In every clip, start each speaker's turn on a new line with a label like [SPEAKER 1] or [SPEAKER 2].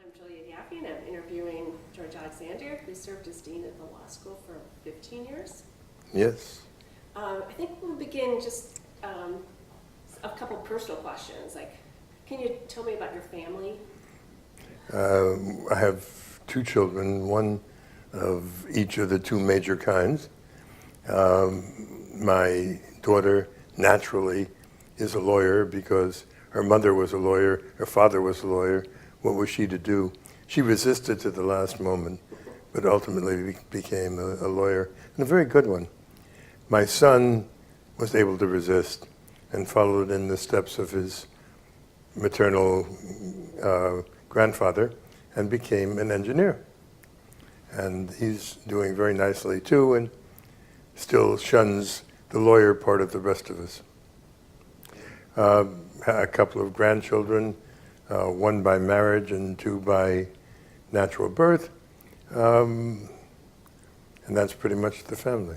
[SPEAKER 1] I'm Julia Yaffe, and I'm interviewing George Alexander, who served as dean at the law school for 15 years.
[SPEAKER 2] Yes.
[SPEAKER 1] I think we'll begin just a couple personal questions. Like, can you tell me about your family?
[SPEAKER 2] I have two children, one of each of the two major kinds. My daughter naturally is a lawyer because her mother was a lawyer, her father was a lawyer. What was she to do? She resisted to the last moment, but ultimately became a lawyer, and a very good one. My son was able to resist and followed in the steps of his maternal grandfather and became an engineer. And he's doing very nicely too, and still shuns the lawyer part of the rest of us. A couple of grandchildren, one by marriage and two by natural birth. And that's pretty much the family.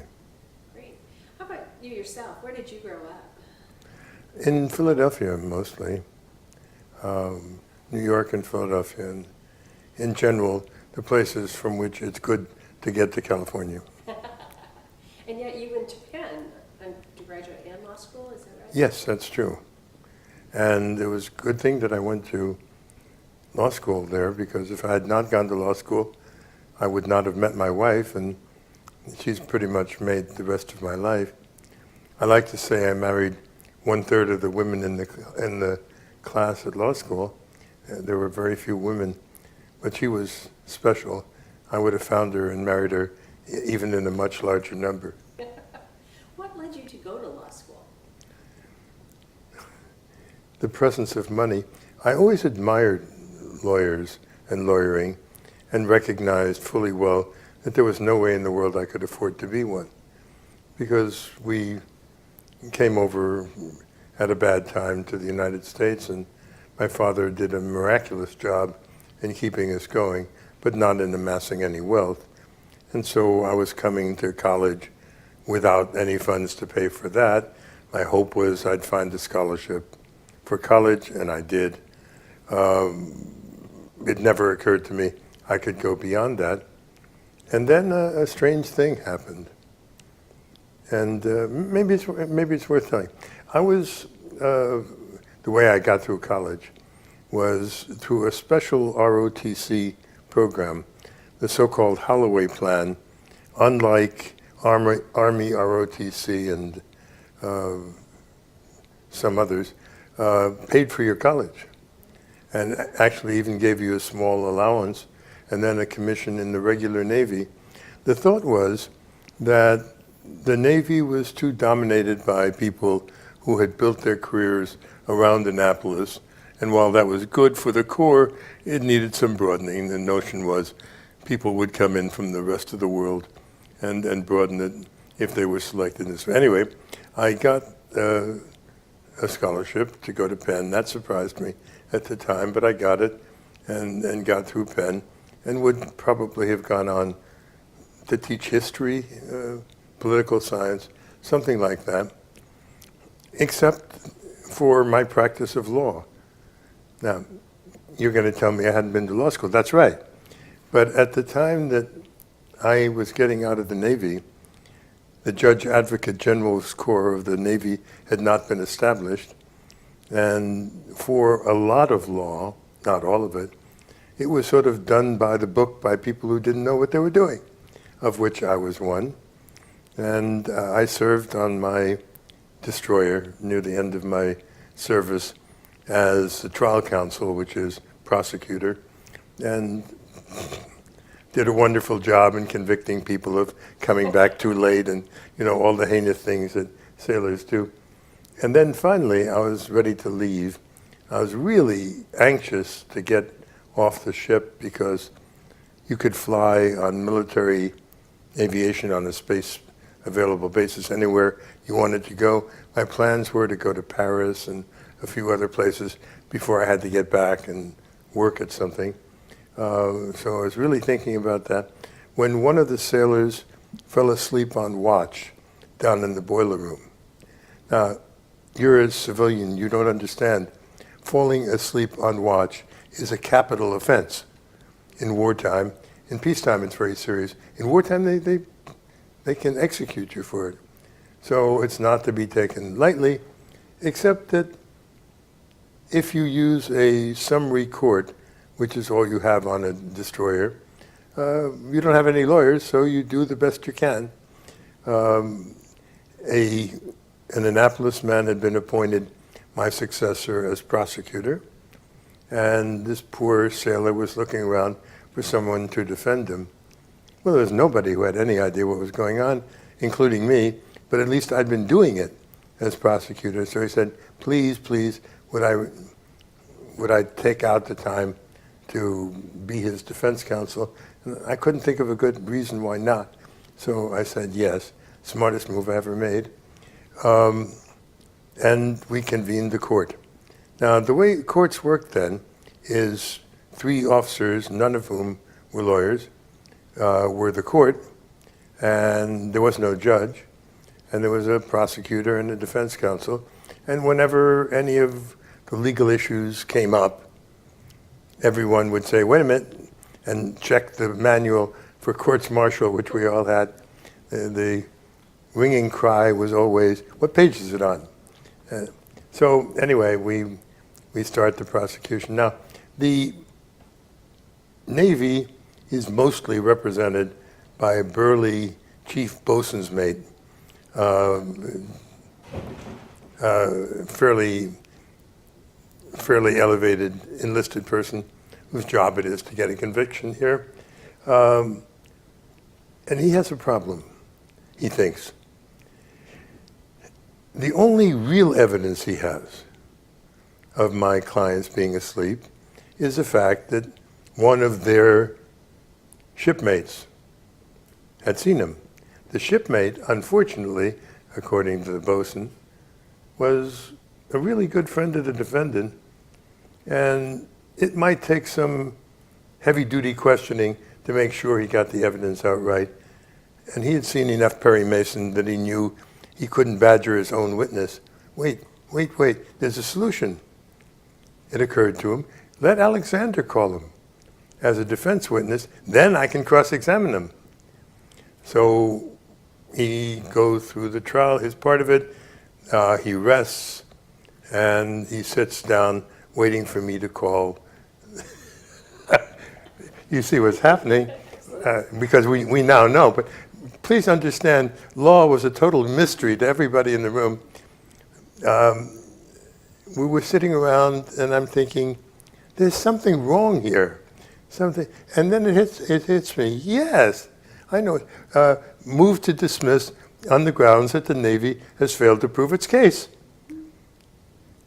[SPEAKER 1] Great. How about you yourself? Where did you grow up?
[SPEAKER 2] In Philadelphia, mostly. New York and Philadelphia, and in general, the places from which it's good to get to California.
[SPEAKER 1] And yet you went to Penn to graduate and law school, is that right?
[SPEAKER 2] Yes, that's true. And it was a good thing that I went to law school there, because if I had not gone to law school, I would not have met my wife, and she's pretty much made the rest of my life. I like to say I married 1/3 of the women in the class at law school. There were very few women, but she was special. I would have found her and married her even in a much larger number.
[SPEAKER 1] What led you to go to law school?
[SPEAKER 2] The presence of money. I always admired lawyers and lawyering and recognized fully well that there was no way in the world I could afford to be one, because we came over at a bad time to the United States, and my father did a miraculous job in keeping us going, but not in amassing any wealth. And so I was coming to college without any funds to pay for that. My hope was I'd find a scholarship for college, and I did. It never occurred to me I could go beyond that. And then a strange thing happened. And maybe it's worth telling. The way I got through college was through a special ROTC program, the so-called Holloway Plan. Unlike Army ROTC and some others, paid for your college, and actually even gave you a small allowance and then a commission in the regular Navy. The thought was that the Navy was too dominated by people who had built their careers around Annapolis, and while that was good for the Corps, it needed some broadening. The notion was people would come in from the rest of the world and broaden it if they were selected in this way. Anyway, I got a scholarship to go to Penn. That surprised me at the time, but I got it and got through Penn, and would probably have gone on to teach history, political science, something like that, except for my practice of law. Now, you're going to tell me I hadn't been to law school. That's right. But at the time that I was getting out of the Navy, the Judge Advocate General's Corps of the Navy had not been established. And for a lot of law, not all of it, it was sort of done by the book by people who didn't know what they were doing, of which I was one. And I served on my destroyer near the end of my service as the trial counsel, which is prosecutor, and did a wonderful job in convicting people of coming back too late and, all the heinous things that sailors do. And then finally, I was ready to leave. I was really anxious to get off the ship because you could fly on military aviation on a space available basis anywhere you wanted to go. My plans were to go to Paris and a few other places before I had to get back and work at something. So I was really thinking about that when one of the sailors fell asleep on watch down in the boiler room. Now, you're a civilian, you don't understand. Falling asleep on watch is a capital offense. in wartime. In peacetime, it's very serious. In wartime, they can execute you for it. So it's not to be taken lightly, except that if you use a summary court, which is all you have on a destroyer, you don't have any lawyers, so you do the best you can. An Annapolis man had been appointed my successor as prosecutor, and this poor sailor was looking around for someone to defend him. Well, there was nobody who had any idea what was going on, including me, but at least I'd been doing it as prosecutor. So he said, please, would I take out the time to be his defense counsel? And I couldn't think of a good reason why not. So I said yes, smartest move I ever made. And we convened the court. Now, the way courts work then is 3 officers, none of whom were lawyers, were the court, and there was no judge, and there was a prosecutor and a defense counsel. And whenever any of the legal issues came up, everyone would say, wait a minute, and check the manual for courts martial, which we all had. The ringing cry was always, what page is it on? So anyway, we start the prosecution. Now, the Navy is mostly represented by a burly chief bosun's mate, fairly elevated enlisted person whose job it is to get a conviction here. And he has a problem, he thinks. The only real evidence he has of my clients being asleep is the fact that one of their shipmates had seen him. The shipmate, unfortunately, according to the bosun, was a really good friend of the defendant, and it might take some heavy-duty questioning to make sure he got the evidence out right. And he had seen enough Perry Mason that he knew he couldn't badger his own witness. Wait, there's a solution. It occurred to him, let Alexander call him as a defense witness, then I can cross-examine him. So he goes through the trial, his part of it, he rests, and he sits down waiting for me to call. You see what's happening, because we now know, but please understand, law was a total mystery to everybody in the room. We were sitting around, and I'm thinking, there's something wrong here. Something, and then it hits me. Yes, I know it. Move to dismiss on the grounds that the Navy has failed to prove its case.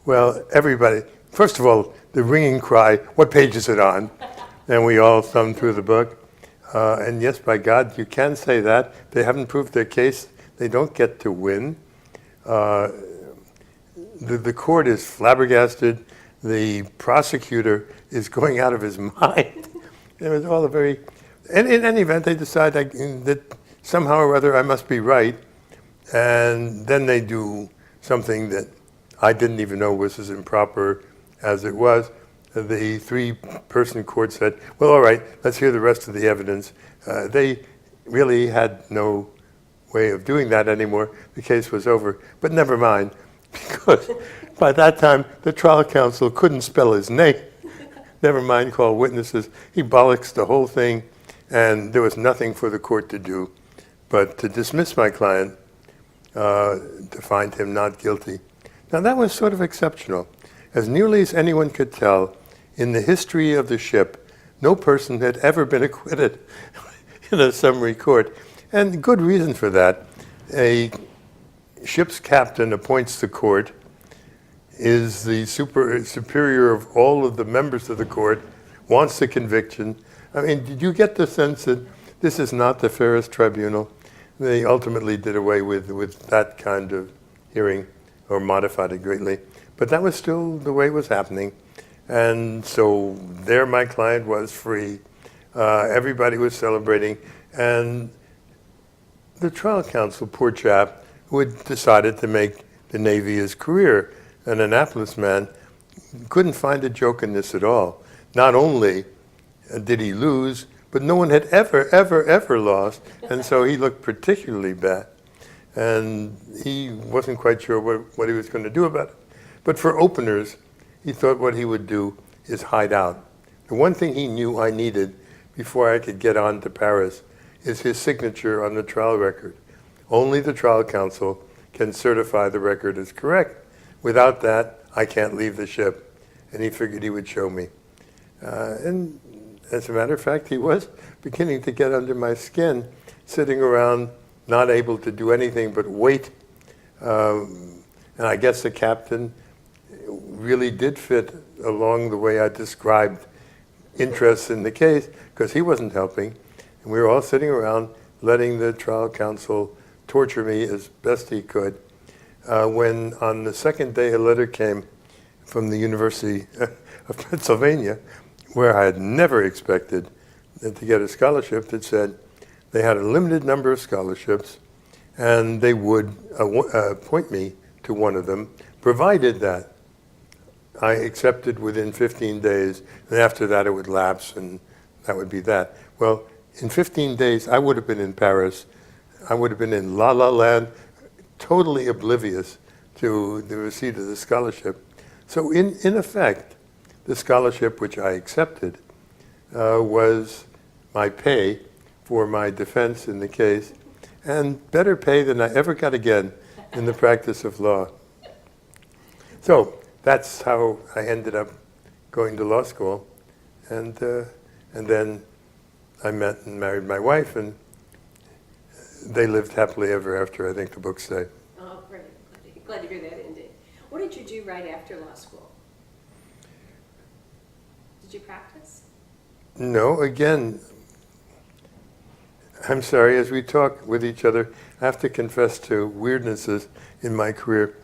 [SPEAKER 2] Well, everybody, first of all, the ringing cry, what page is it on? And we all thumbed through the book. And yes, by God, you can say that. They haven't proved their case. They don't get to win. The court is flabbergasted. The prosecutor is going out of his mind. It was all a very... And in any event, they decide that somehow or other I must be right. And then they do something that I didn't even know was as improper as it was. The 3-person court said, well, all right, let's hear the rest of the evidence. They really had no way of doing that anymore. The case was over. But never mind, because by that time, the trial counsel couldn't spell his name. Never mind call witnesses. He bollocks the whole thing, and there was nothing for the court to do but to dismiss my client, to find him not guilty. Now, that was sort of exceptional. As nearly as anyone could tell, in the history of the ship, no person had ever been acquitted in a summary court. And good reason for that. A ship's captain appoints the court, is the superior of all of the members of the court, wants the conviction. I mean, did you get the sense that this is not the fairest tribunal? They ultimately did away with that kind of hearing, or modified it greatly. But that was still the way it was happening. And so there my client was free. Everybody was celebrating. And the trial counsel, poor chap, who had decided to make the Navy his career, an Annapolis man, couldn't find a joke in this at all. Not only did he lose, but no one had ever lost, and so he looked particularly bad. And he wasn't quite sure what he was going to do about it. But for openers, he thought what he would do is hide out. The one thing he knew I needed before I could get on to Paris is his signature on the trial record. Only the trial counsel can certify the record is correct. Without that, I can't leave the ship. And he figured he would show me. And as a matter of fact, he was beginning to get under my skin, sitting around not able to do anything but wait. And I guess the captain really did fit along the way I described interest in the case, because he wasn't helping. And we were all sitting around letting the trial counsel torture me as best he could. When on the second day a letter came from the University of Pennsylvania, where I had never expected to get a scholarship, that said they had a limited number of scholarships and they would appoint me to one of them, provided that I accepted within 15 days, and after that it would lapse, and that would be that. Well, in 15 days, I would have been in Paris. I would have been in La La Land, totally oblivious to the receipt of the scholarship. So in effect, the scholarship which I accepted was my pay for my defense in the case, and better pay than I ever got again in the practice of law. So that's how I ended up going to law school, and then I met and married my wife, and they lived happily ever after, I think the books say.
[SPEAKER 1] Oh, great. Glad to hear that ending. What did you do right after law school? Did you practice?
[SPEAKER 2] No, again, I'm sorry, as we talk with each other, I have to confess to weirdnesses in my career.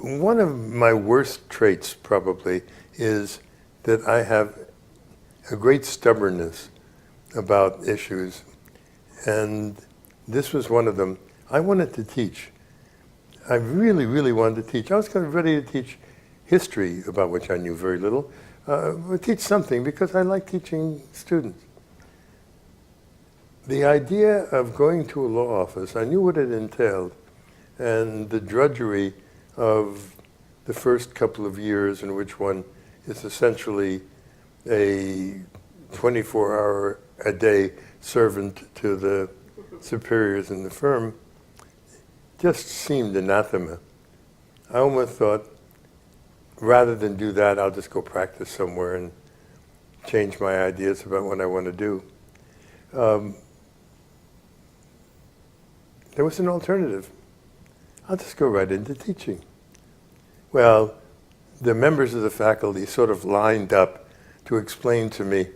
[SPEAKER 2] One of my worst traits, probably, is that I have a great stubbornness about issues. And this was one of them. I wanted to teach. I really, really wanted to teach. I was kind of ready to teach history, about which I knew very little, but teach something because I like teaching students. The idea of going to a law office, I knew what it entailed, and the drudgery of the first couple of years in which one is essentially a 24-hour-a-day servant to the superiors in the firm just seemed anathema. I almost thought, rather than do that, I'll just go practice somewhere and change my ideas about what I want to do. There was an alternative. I'll just go right into teaching. Well, the members of the faculty sort of lined up to explain to me,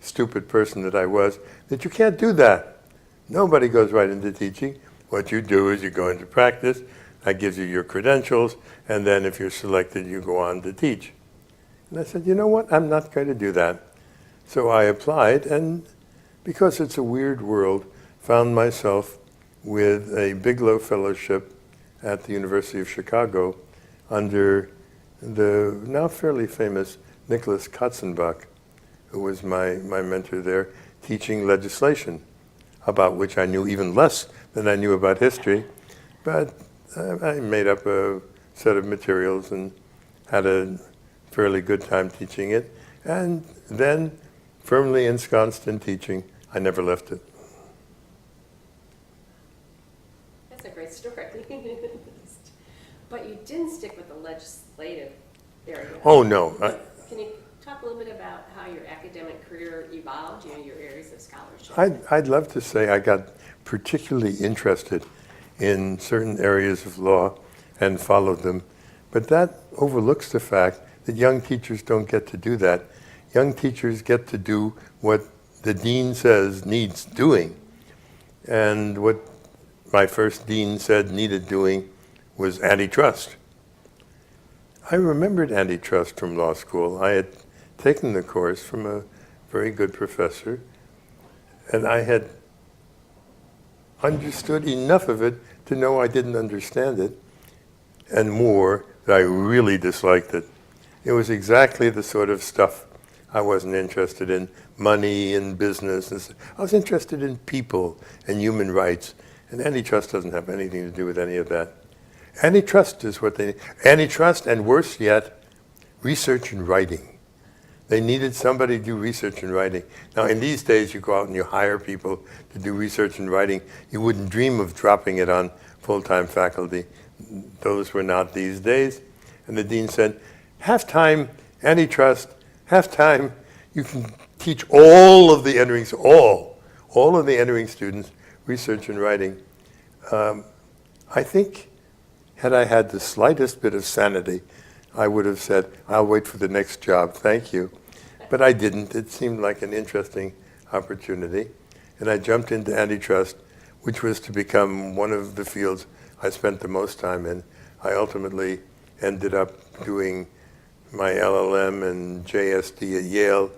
[SPEAKER 2] stupid person that I was, that you can't do that. Nobody goes right into teaching. What you do is you go into practice, that gives you your credentials, and then if you're selected, you go on to teach. And I said, you know what, I'm not going to do that. So I applied, and because it's a weird world, found myself with a Bigelow Fellowship at the University of Chicago under the now fairly famous Nicholas Katzenbach, who was my mentor there, teaching legislation, about which I knew even less than I knew about history. But I made up a set of materials and had a fairly good time teaching it. And then, firmly ensconced in teaching, I never left it.
[SPEAKER 1] That's a great story. But you didn't stick with the legislative area.
[SPEAKER 2] Oh, no.
[SPEAKER 1] Can you talk a little bit about how your academic career evolved, your areas of scholarship?
[SPEAKER 2] I'd love to say I got particularly interested in certain areas of law and followed them, but that overlooks the fact that young teachers don't get to do that. Young teachers get to do what the dean says needs doing. And what my first dean said needed doing was antitrust. I remembered antitrust from law school. I had taken the course from a very good professor, and I had understood enough of it to know I didn't understand it, and more, that I really disliked it. It was exactly the sort of stuff I wasn't interested in money and business. I was interested in people and human rights. And antitrust doesn't have anything to do with any of that. Antitrust is what they, antitrust and worse yet, research and writing. They needed somebody to do research and writing. Now in these days you go out and you hire people to do research and writing. You wouldn't dream of dropping it on full-time faculty. Those were not these days. And the dean said, half-time antitrust, half-time you can teach all of the entering, all of the entering students research and writing. I think had I had the slightest bit of sanity, I would have said, I'll wait for the next job, thank you. But I didn't. It seemed like an interesting opportunity. And I jumped into antitrust, which was to become one of the fields I spent the most time in. I ultimately ended up doing my LLM and JSD at Yale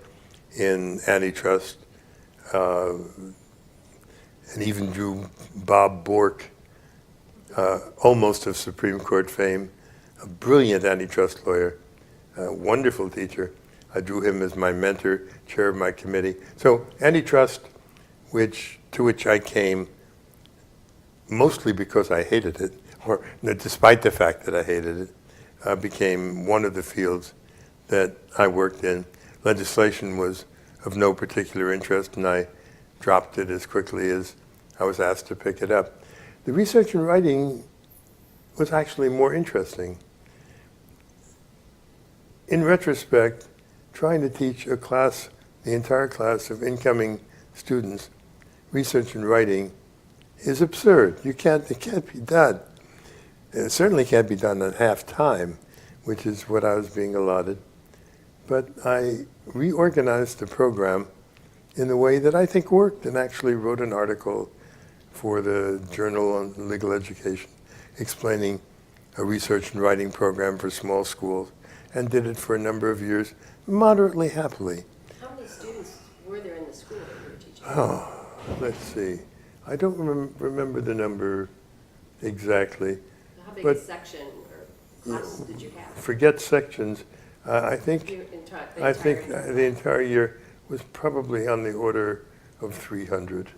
[SPEAKER 2] in antitrust, and even drew Bob Bork, almost of Supreme Court fame, a brilliant antitrust lawyer, a wonderful teacher. I drew him as my mentor, chair of my committee. So antitrust, to which I came mostly because I hated it, or despite the fact that I hated it, became one of the fields that I worked in. Legislation was of no particular interest, and I dropped it as quickly as I was asked to pick it up. The research and writing was actually more interesting. In retrospect, trying to teach a class, the entire class of incoming students, research and writing is absurd. It can't be done. It certainly can't be done at half time, which is what I was being allotted. But I reorganized the program in a way that I think worked, and actually wrote an article for the Journal on Legal Education explaining a research and writing program for small schools, and did it for a number of years, moderately happily.
[SPEAKER 1] How many students were there in the school that you were teaching?
[SPEAKER 2] Oh, let's see. I don't remember the number exactly.
[SPEAKER 1] How big
[SPEAKER 2] but
[SPEAKER 1] a section or class did you have?
[SPEAKER 2] Forget sections. I think
[SPEAKER 1] The
[SPEAKER 2] the entire year was probably on the order of 300.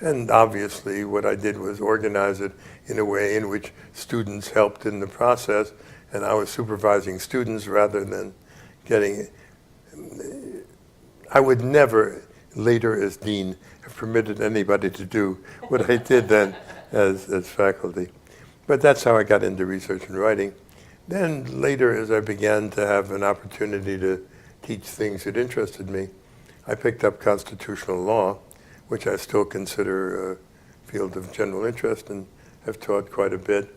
[SPEAKER 2] And obviously what I did was organize it in a way in which students helped in the process, and I was supervising students rather than getting. I would never, later as dean, have permitted anybody to do what I did then as faculty. But that's how I got into research and writing. Then later, as I began to have an opportunity to teach things that interested me, I picked up constitutional law, which I still consider a field of general interest and have taught quite a bit.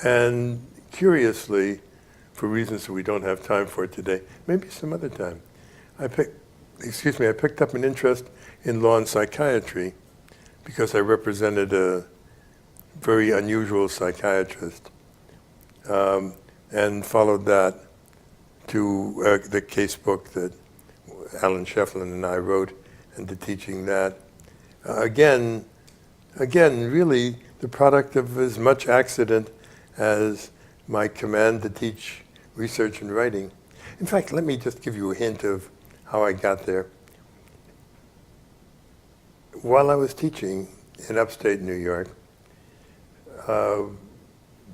[SPEAKER 2] And curiously, for reasons that we don't have time for today, maybe some other time, I picked up an interest in law and psychiatry because I represented a very unusual psychiatrist, and followed that to the case book that Alan Shefflin and I wrote, and to teaching that. Again, really the product of as much accident as my command to teach research and writing. In fact, let me just give you a hint of how I got there. While I was teaching in upstate New York,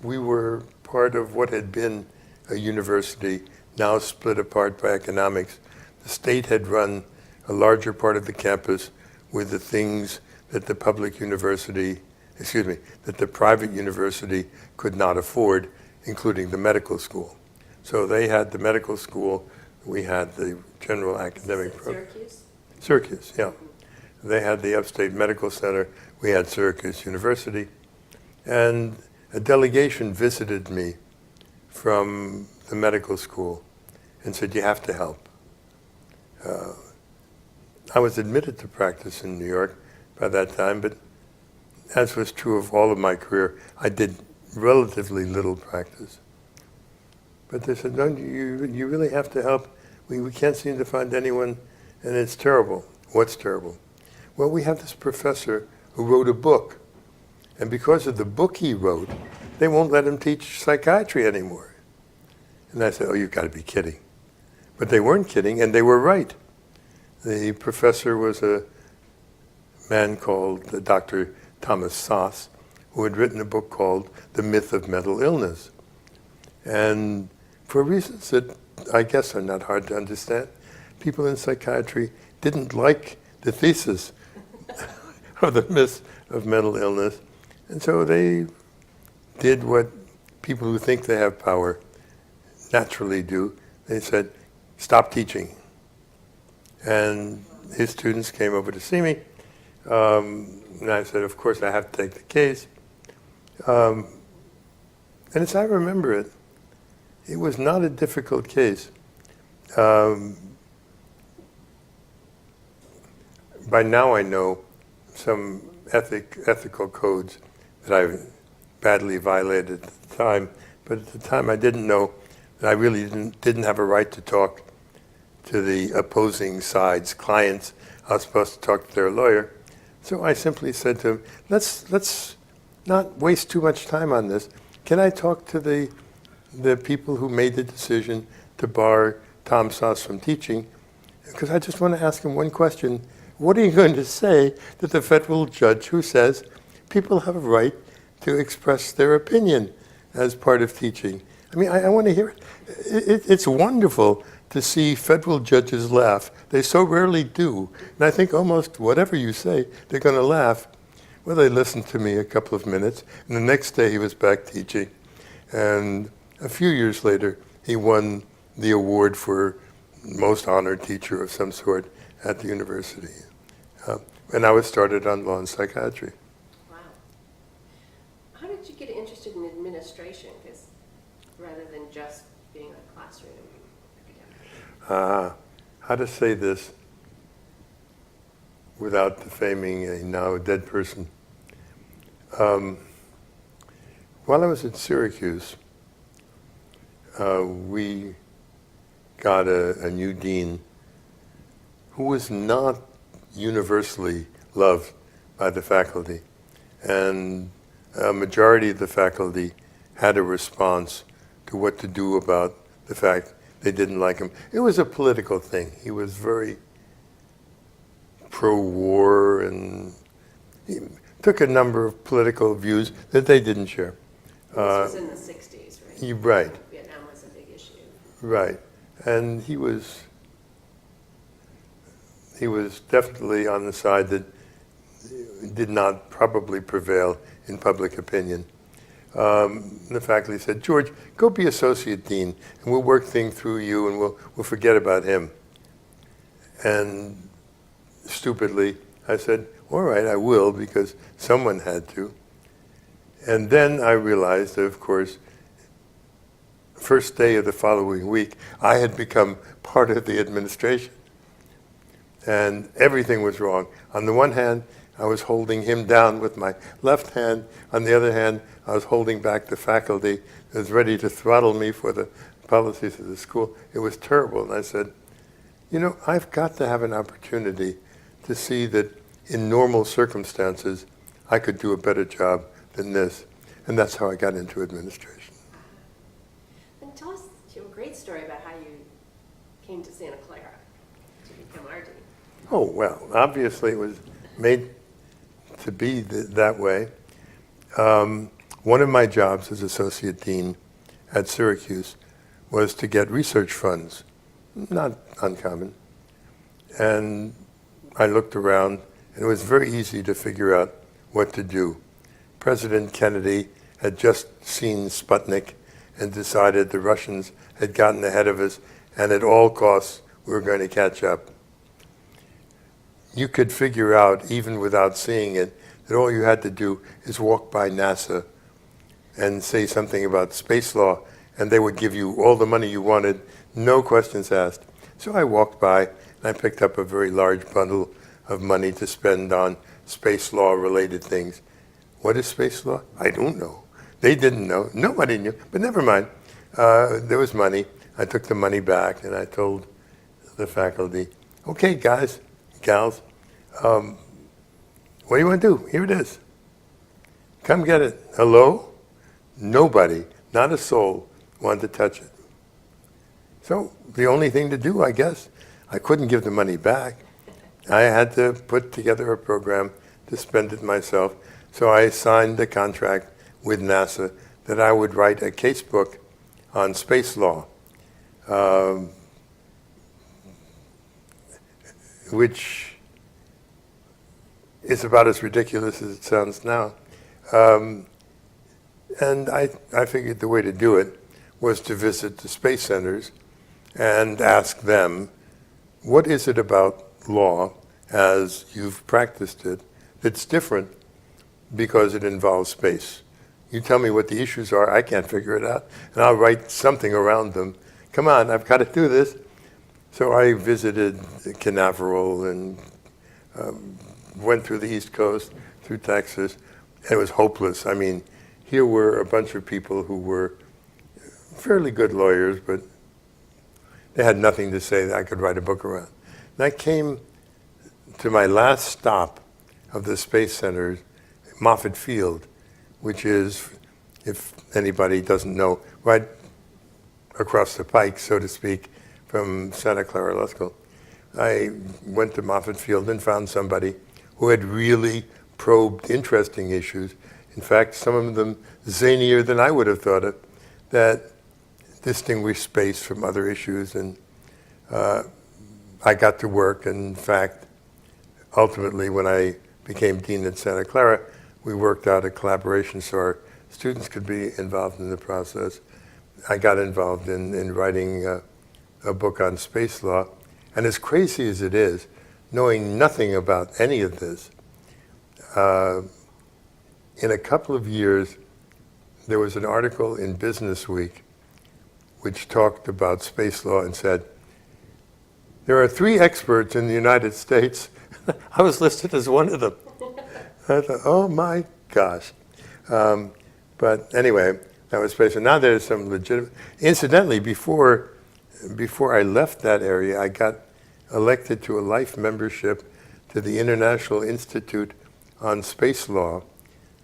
[SPEAKER 2] we were part of what had been a university, now split apart by economics. The state had run a larger part of the campus with the things that the public university, that the private university could not afford, including the medical school. So they had the medical school, we had the general academic program.
[SPEAKER 1] Syracuse?
[SPEAKER 2] Syracuse, yeah. They had the Upstate Medical Center, we had Syracuse University. And a delegation visited me from the medical school and said, you have to help. I was admitted to practice in New York by that time, but as was true of all of my career, I did relatively little practice. But they said, no, you really have to help. We can't seem to find anyone, and it's terrible. What's terrible? Well, we have this professor who wrote a book, and because of the book he wrote, they won't let him teach psychiatry anymore. And I said, oh, you've got to be kidding. But they weren't kidding, and they were right. The professor was a man called Dr. Thomas Sass, who had written a book called The Myth of Mental Illness. And for reasons that I guess are not hard to understand, people in psychiatry didn't like the thesis of the myth of mental illness. And so they did what people who think they have power naturally do. They said, stop teaching. And his students came over to see me. And I said, of course, I have to take the case. And as I remember it, it was not a difficult case. By now I know some ethical codes that I badly violated at the time, but at the time I didn't know that I really didn't have a right to talk to the opposing side's clients. I was supposed to talk to their lawyer. So I simply said to him, let's not waste too much time on this. Can I talk to the people who made the decision to bar Tom Sass from teaching? Because I just want to ask him one question. What are you going to say to the federal judge who says people have a right to express their opinion as part of teaching? I mean, I want to hear it. It's wonderful to see federal judges laugh. They so rarely do. And I think almost whatever you say, they're going to laugh. Well, they listened to me a couple of minutes, and the next day he was back teaching. And a few years later, he won the award for most honored teacher of some sort at the university. And I was started on law and psychiatry.
[SPEAKER 1] Wow. How did you get interested in administration? Because rather than just being a classroom academic.
[SPEAKER 2] How to say this without defaming a now dead person. While I was at Syracuse, we got a new dean who was not universally loved by the faculty. And a majority of the faculty had a response to what to do about the fact they didn't like him. It was a political thing. He was very pro-war, and he took a number of political views that they didn't share.
[SPEAKER 1] This was in the 60s, right?
[SPEAKER 2] Right.
[SPEAKER 1] Vietnam was a big issue.
[SPEAKER 2] Right. And he was definitely on the side that did not probably prevail in public opinion. The faculty said, George, go be associate dean, and we'll work things through you, and we'll forget about him. And stupidly, I said, all right, I will, because someone had to. And then I realized that, of course, first day of the following week, I had become part of the administration. And everything was wrong. On the one hand, I was holding him down with my left hand. On the other hand, I was holding back the faculty that was ready to throttle me for the policies of the school. It was terrible. And I said, you know, I've got to have an opportunity to see that in normal circumstances, I could do a better job than this. And that's how I got into administration.
[SPEAKER 1] And tell us a great story about how you came to Santa Clara to become our dean.
[SPEAKER 2] Oh, well, obviously it was made to be that way. One of my jobs as associate dean at Syracuse was to get research funds, not uncommon. And I looked around, and it was very easy to figure out what to do. President Kennedy had just seen Sputnik and decided the Russians had gotten ahead of us, and at all costs we were going to catch up. You could figure out, even without seeing it, that all you had to do is walk by NASA and say something about space law, and they would give you all the money you wanted, no questions asked. So I walked by, and I picked up a very large bundle of money to spend on space law-related things. What is space law? I don't know. They didn't know. Nobody knew. But never mind. There was money. I took the money back, and I told the faculty, okay, guys, gals, what do you want to do? Here it is. Come get it. Hello? Nobody, not a soul, wanted to touch it. So the only thing to do, I guess, I couldn't give the money back. I had to put together a program to spend it myself. So I signed a contract with NASA that I would write a casebook on space law, which is about as ridiculous as it sounds now. And I figured the way to do it was to visit the space centers and ask them, what is it about law as you've practiced it that's different because it involves space? You tell me what the issues are, I can't figure it out, and I'll write something around them. Come on, I've got to do this. So I visited Canaveral and went through the East Coast, through Texas. It was hopeless. I mean, here were a bunch of people who were fairly good lawyers, but they had nothing to say that I could write a book around. And I came to my last stop of the Space Center, Moffett Field, which is, if anybody doesn't know, right across the pike, so to speak, from Santa Clara Law School. I went to Moffett Field and found somebody who had really probed interesting issues. In fact, some of them zanier than I would have thought of, that distinguished space from other issues. And I got to work. And in fact, ultimately, when I became dean at Santa Clara, we worked out a collaboration so our students could be involved in the process. I got involved in writing a book on space law. And as crazy as it is, knowing nothing about any of this, in a couple of years, there was an article in Business Week which talked about space law and said, there are 3 experts in the United States. I was listed as one of them. I thought, oh my gosh. But anyway, that was space. And now there's some legitimate, incidentally, before I left that area, I got elected to a life membership to the International Institute on Space Law,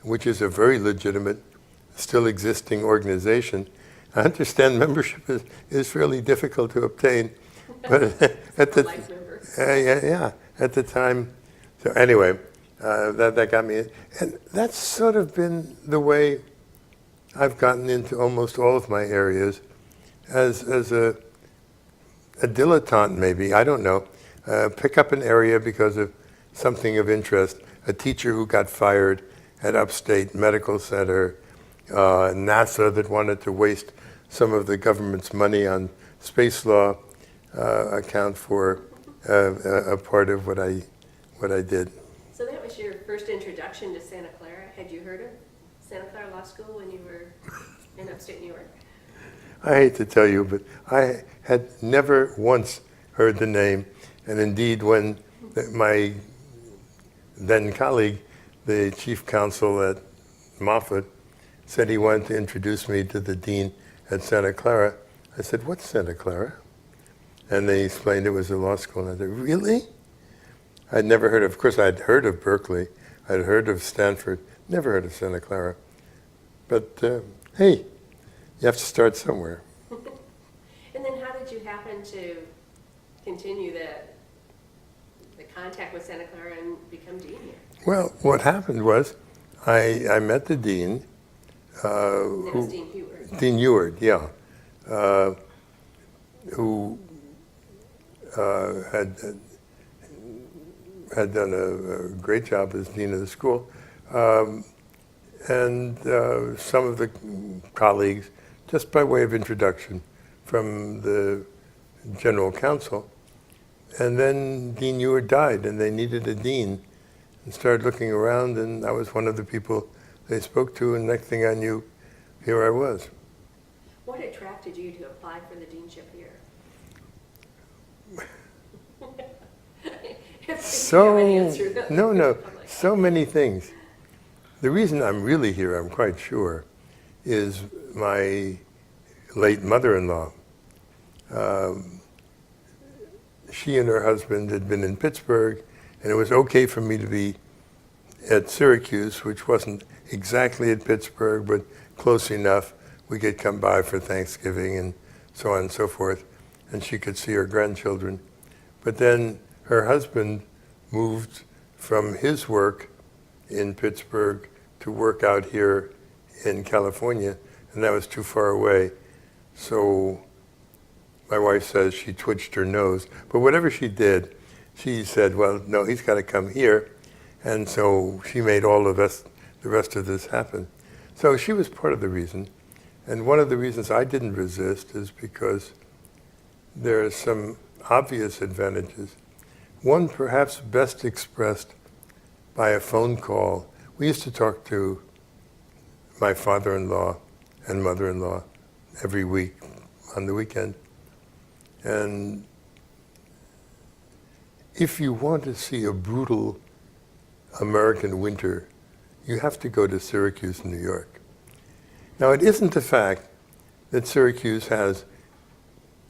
[SPEAKER 2] which is a very legitimate, still existing organization. I understand membership is fairly difficult to obtain, but at the
[SPEAKER 1] Life members.
[SPEAKER 2] at the time. So anyway, that got me in. And that's sort of been the way I've gotten into almost all of my areas as a dilettante, maybe, I don't know. Pick up an area because of something of interest. A teacher who got fired at Upstate Medical Center, NASA that wanted to waste some of the government's money on space law, account for a part of what I did.
[SPEAKER 1] So that was your first introduction to Santa Clara. Had you heard of Santa Clara Law School when you were in upstate New York?
[SPEAKER 2] I hate to tell you, but I had never once heard the name. And indeed, when my then colleague, the chief counsel at Moffett, said he wanted to introduce me to the dean at Santa Clara, I said, what's Santa Clara? And they explained it was a law school. And I said, really? I'd never heard of course, I'd heard of Berkeley. I'd heard of Stanford. Never heard of Santa Clara. But hey, you have to start somewhere.
[SPEAKER 1] And then how did you happen to continue the contact with Santa Clara and become dean here?
[SPEAKER 2] Well, what happened was I met the dean.
[SPEAKER 1] That was Dean Heward.
[SPEAKER 2] Dean Heward, yeah. Who had done a great job as dean of the school. And some of the colleagues, just by way of introduction from the general counsel. And then Dean Heward died, and they needed a dean, and started looking around, and I was one of the people they spoke to, and next thing I knew, here I was.
[SPEAKER 1] What attracted you to apply for the deanship here?
[SPEAKER 2] So many things. The reason I'm really here, I'm quite sure, is my late mother-in-law. She and her husband had been in Pittsburgh, and it was okay for me to be at Syracuse, which wasn't exactly at Pittsburgh, but close enough. We could come by for Thanksgiving and so on and so forth. and she could see her grandchildren. But then her husband moved from his work in Pittsburgh to work out here in California, and that was too far away. So my wife says she twitched her nose. But whatever she did, she said, well, no, he's got to come here. And so she made all of us, the rest of this happen. So she was part of the reason. And one of the reasons I didn't resist is because there are some obvious advantages. One perhaps best expressed by a phone call. We used to talk to my father-in-law and mother-in-law every week on the weekend. And if you want to see a brutal American winter, you have to go to Syracuse, New York. Now, it isn't the fact that Syracuse has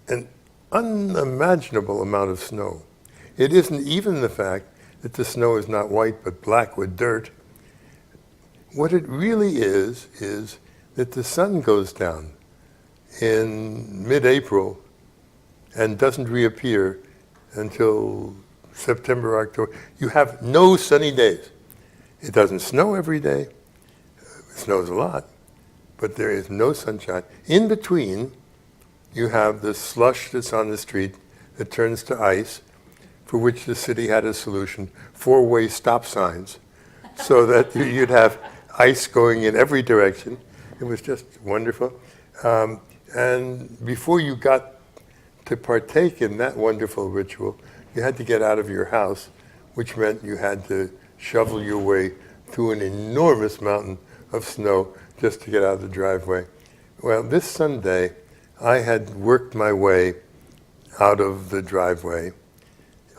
[SPEAKER 2] an unimaginable amount of snow. It isn't even the fact that the snow is not white but black with dirt. What it really is that the sun goes down in mid-April and doesn't reappear until September, October. You have no sunny days. It doesn't snow every day. It snows a lot, but there is no sunshine. In between, you have the slush that's on the street that turns to ice, for which the city had a solution, 4-way stop signs, so that you'd have ice going in every direction. It was just wonderful. And before you got to partake in that wonderful ritual, you had to get out of your house, which meant you had to shovel your way through an enormous mountain of snow just to get out of the driveway. Well, this Sunday, I had worked my way out of the driveway,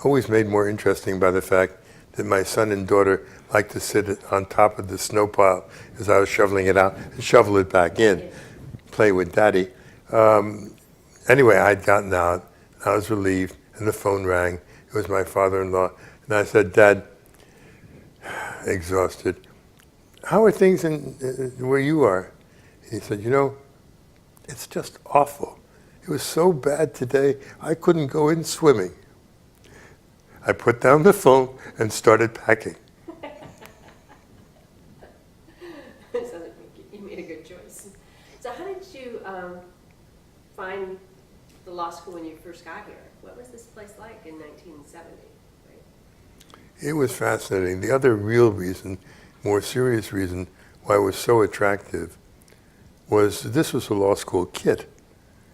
[SPEAKER 2] always made more interesting by the fact that my son and daughter liked to sit on top of the snow pile as I was shoveling it out and shovel it back in, play with Daddy. Anyway, I'd gotten out, I was relieved, and the phone rang. It was my father-in-law. And I said, Dad, exhausted, how are things in where you are? He said, you know, it's just awful. It was so bad today, I couldn't go in swimming. I put down the phone and started packing.
[SPEAKER 1] It sounds like you made a good choice. So how did you find the law school when you first got here? What was this place like in 1970? Right?
[SPEAKER 2] It was fascinating. The other real reason, more serious reason, why it was so attractive was this was a law school kit.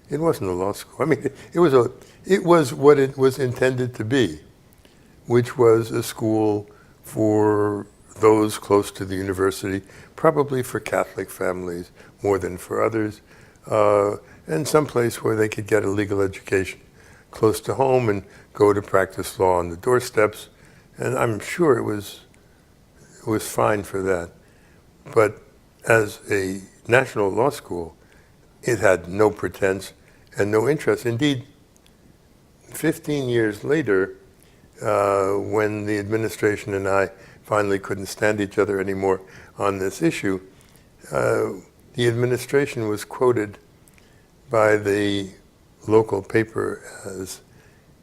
[SPEAKER 2] It wasn't a law school. I mean, it was what it was intended to be, which was a school for those close to the university, probably for Catholic families more than for others, and someplace where they could get a legal education close to home and go to practice law on the doorsteps. And I'm sure it was fine for that. But as a national law school, it had no pretense and no interest. Indeed, 15 years later, when the administration and I finally couldn't stand each other anymore on this issue, the administration was quoted by the local paper as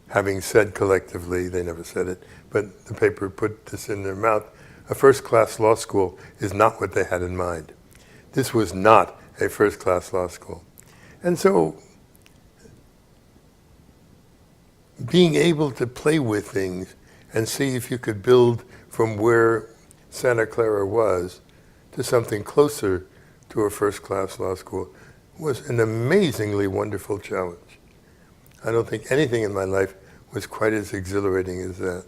[SPEAKER 2] having said collectively, they never said it, but the paper put this in their mouth, a first-class law school is not what they had in mind. This was not a first-class law school. And so being able to play with things and see if you could build from where Santa Clara was to something closer to a first-class law school was an amazingly wonderful challenge. I don't think anything in my life was quite as exhilarating as that.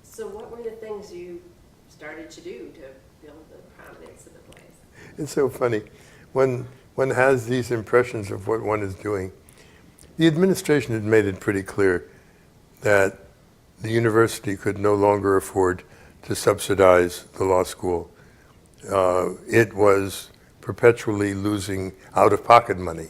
[SPEAKER 1] So what were the things you started to do to build the prominence of the place?
[SPEAKER 2] It's so funny. One has these impressions of what one is doing. The administration had made it pretty clear that the university could no longer afford to subsidize the law school. It was perpetually losing out-of-pocket money.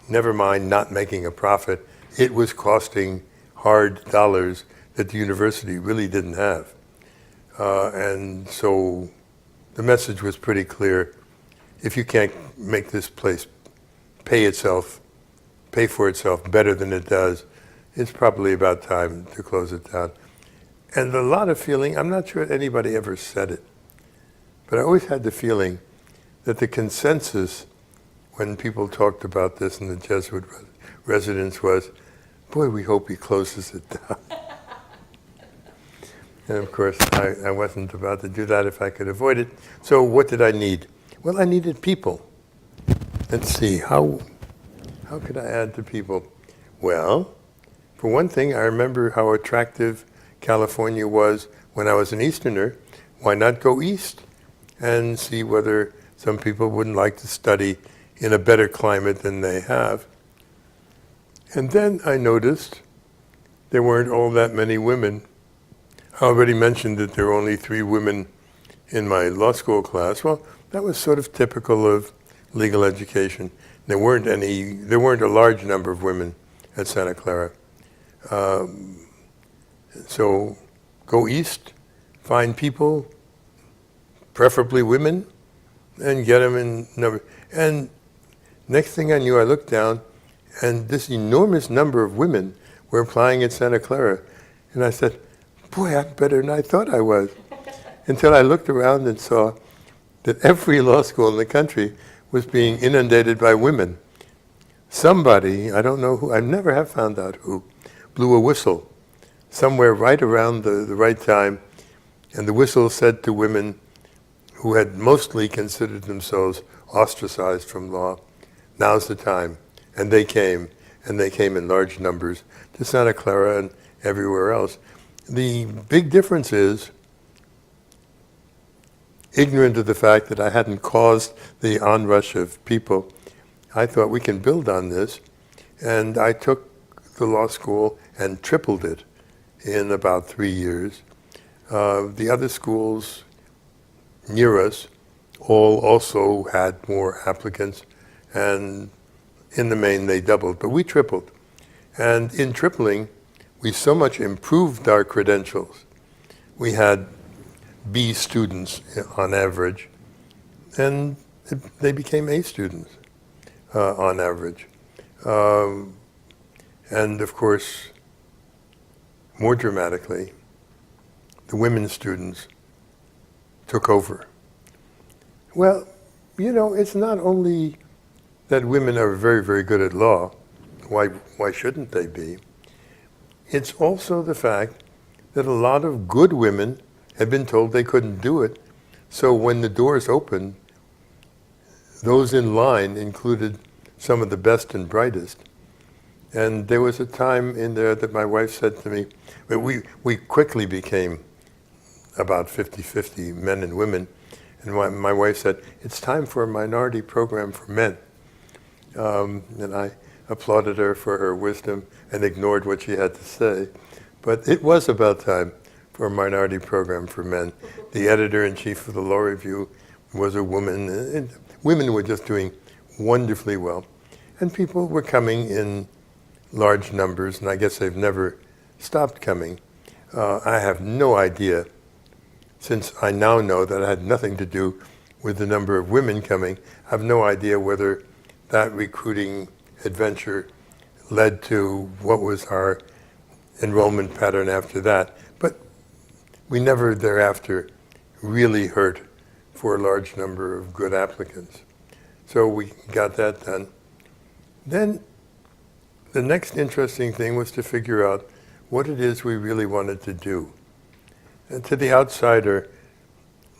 [SPEAKER 2] Never mind not making a profit, it was costing hard dollars that the university really didn't have. And so the message was pretty clear. If you can't make this place pay itself pay for itself better than it does, it's probably about time to close it down. And a lot of feeling, I'm not sure anybody ever said it, but I always had the feeling that the consensus when people talked about this in the Jesuit residence was, boy, we hope he closes it down. And of course, I wasn't about to do that if I could avoid it. So what did I need? Well, I needed people. Let's see, how could I add to people? Well, for one thing, I remember how attractive California was when I was an Easterner. Why not go east and see whether some people wouldn't like to study in a better climate than they have? And then I noticed there weren't all that many women. I already mentioned that there were only 3 women in my law school class. Well, that was sort of typical of legal education. There weren't a large number of women at Santa Clara. So go east, find people, preferably women, and get them in number. And next thing I knew, I looked down, and this enormous number of women were applying at Santa Clara. And I said, boy, I'm better than I thought I was. Until I looked around and saw that every law school in the country was being inundated by women. Somebody, I don't know who, I never have found out who, blew a whistle somewhere right around the right time, and the whistle said to women who had mostly considered themselves ostracized from law, now's the time. And they came in large numbers to Santa Clara and everywhere else. The big difference is, ignorant of the fact that I hadn't caused the onrush of people, I thought we can build on this. And I took the law school and tripled it in about 3 years. The other schools near us all also had more applicants, and in the main they doubled, but we tripled. And in tripling, we so much improved our credentials. We had B students on average, and they became A students on average. And of course, more dramatically, the women students took over. Well, you know, it's not only that women are very, very good at law. Why shouldn't they be? It's also the fact that a lot of good women had been told they couldn't do it. So when the doors opened, those in line included some of the best and brightest. And there was a time in there that my wife said to me, we quickly became about 50-50 men and women. And my wife said, it's time for a minority program for men. And I applauded her for her wisdom and ignored what she had to say. But it was about time for a minority program for men. The editor-in-chief of the Law Review was a woman. And women were just doing wonderfully well. And people were coming in large numbers, and I guess they've never stopped coming. I have no idea, since I now know that it had nothing to do with the number of women coming, I have no idea whether that recruiting adventure led to what was our enrollment pattern after that. But we never thereafter really hurt for a large number of good applicants. So we got that done. Then the next interesting thing was to figure out what it is we really wanted to do. And to the outsider,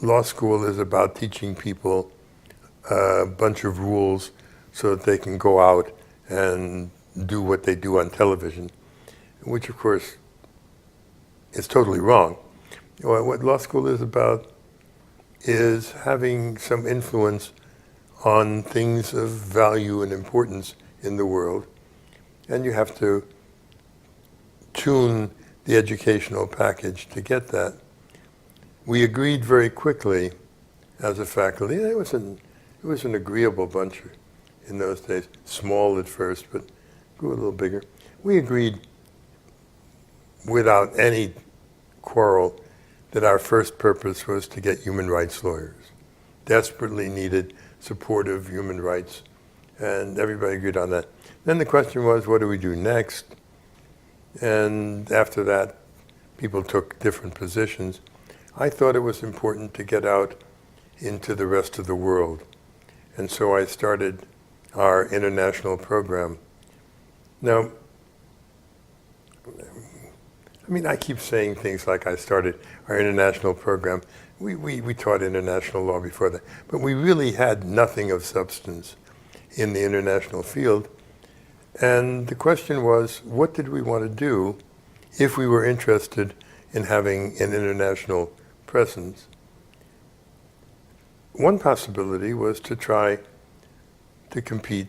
[SPEAKER 2] law school is about teaching people a bunch of rules so that they can go out and do what they do on television, which of course is totally wrong. What law school is about is having some influence on things of value and importance in the world, and you have to tune the educational package to get that. We agreed very quickly as a faculty. It was an agreeable bunch in those days, small at first, but grew a little bigger. We agreed without any quarrel that our first purpose was to get human rights lawyers. Desperately needed supportive human rights, and everybody agreed on that. Then the question was, what do we do next? And after that, people took different positions. I thought it was important to get out into the rest of the world. And so I started our international program. Now, I mean, I keep saying things like I started our international program. We taught international law before that, but we really had nothing of substance in the international field. And the question was, what did we want to do if we were interested in having an international presence? One possibility was to try to compete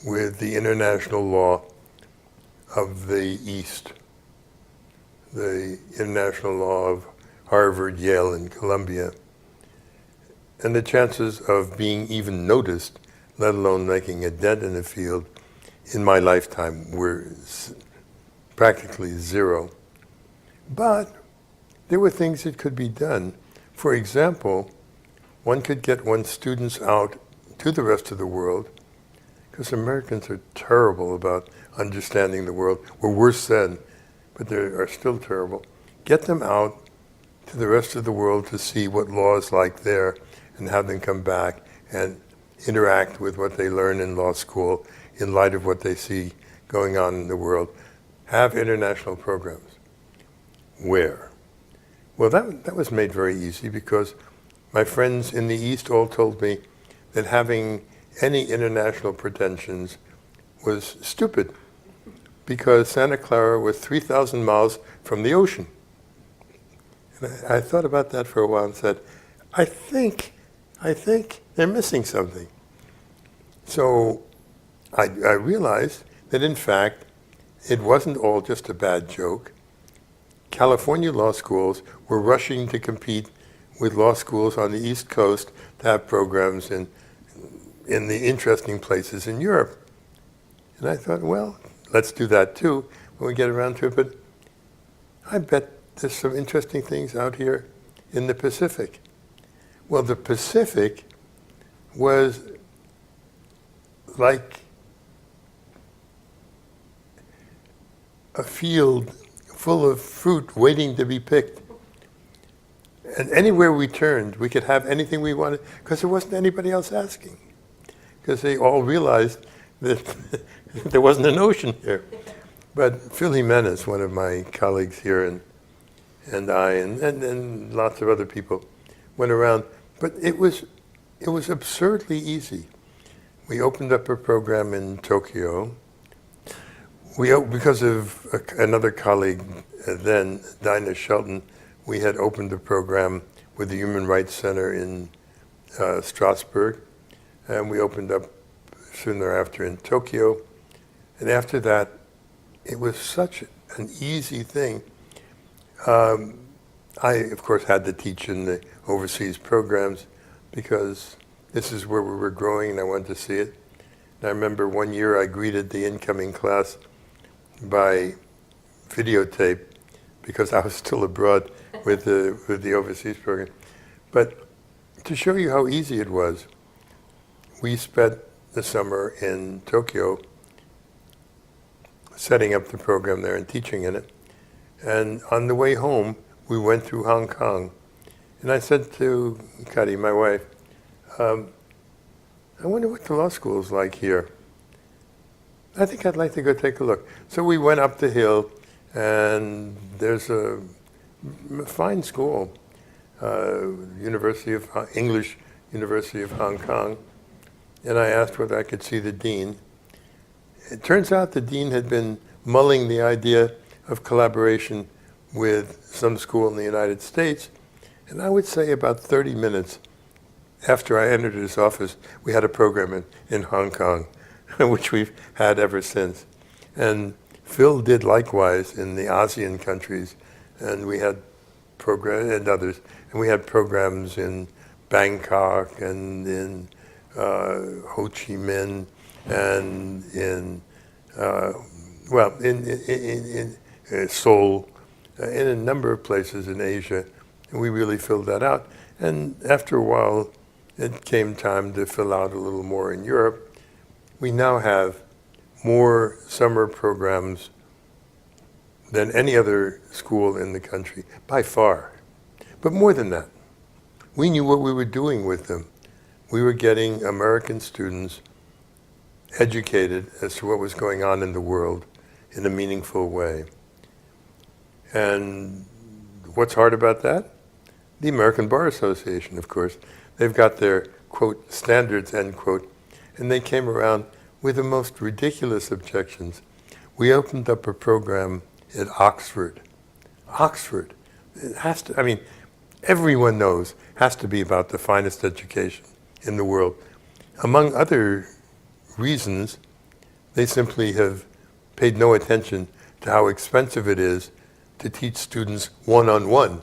[SPEAKER 2] with the international law of the East, the international law of Harvard, Yale, and Columbia. And the chances of being even noticed, let alone making a dent in the field, in my lifetime were practically zero. But there were things that could be done. For example, one could get one's students out to the rest of the world, because Americans are terrible about understanding the world. We're worse then, but they are still terrible. Get them out to the rest of the world to see what law is like there, and have them come back and interact with what they learn in law school in light of what they see going on in the world. Have international programs. Where? Well, that was made very easy, because my friends in the East all told me that having any international pretensions was stupid, because Santa Clara was 3,000 miles from the ocean. And I thought about that for a while and said, I think they're missing something. So I realized that, in fact, it wasn't all just a bad joke. California law schools were rushing to compete with law schools on the East Coast to have programs in the interesting places in Europe. And I thought, well, let's do that too when we get around to it. But I bet there's some interesting things out here in the Pacific. Well, the Pacific was like a field full of fruit waiting to be picked. And anywhere we turned, we could have anything we wanted, because there wasn't anybody else asking. Because they all realized that there wasn't an ocean here. But Phil Jimenez, one of my colleagues here, and I, and lots of other people went around. But it was absurdly easy. We opened up a program in Tokyo. Because of another colleague then, Dinah Shelton, we had opened a program with the Human Rights Center in Strasbourg, and we opened up soon thereafter in Tokyo. And after that, it was such an easy thing. I, of course, had to teach in the overseas programs, because this is where we were growing and I wanted to see it. And I remember one year I greeted the incoming class by videotape, because I was still abroad with the overseas program. But to show you how easy it was, we spent the summer in Tokyo setting up the program there and teaching in it. And on the way home, we went through Hong Kong. And I said to Kari, my wife, I wonder what the law school is like here. I think I'd like to go take a look. So we went up the hill, and there's a fine school, English University of Hong Kong. And I asked whether I could see the dean. It turns out the dean had been mulling the idea of collaboration with some school in the United States. And I would say about 30 minutes after I entered his office, we had a program in Hong Kong, which we've had ever since. And Phil did likewise in the ASEAN countries, and we had programs, and others, and we had programs in Bangkok and in Ho Chi Minh and in Seoul, in a number of places in Asia, and we really filled that out. And after a while, it came time to fill out a little more in Europe. We now have more summer programs than any other school in the country, by far. But more than that, we knew what we were doing with them. We were getting American students educated as to what was going on in the world in a meaningful way. And what's hard about that? The American Bar Association, of course. They've got their, quote, standards, end quote, and they came around with the most ridiculous objections. We opened up a program at Oxford. Oxford. It has to, I mean, everyone knows, has to be about the finest education in the world. Among other reasons, they simply have paid no attention to how expensive it is to teach students one-on-one.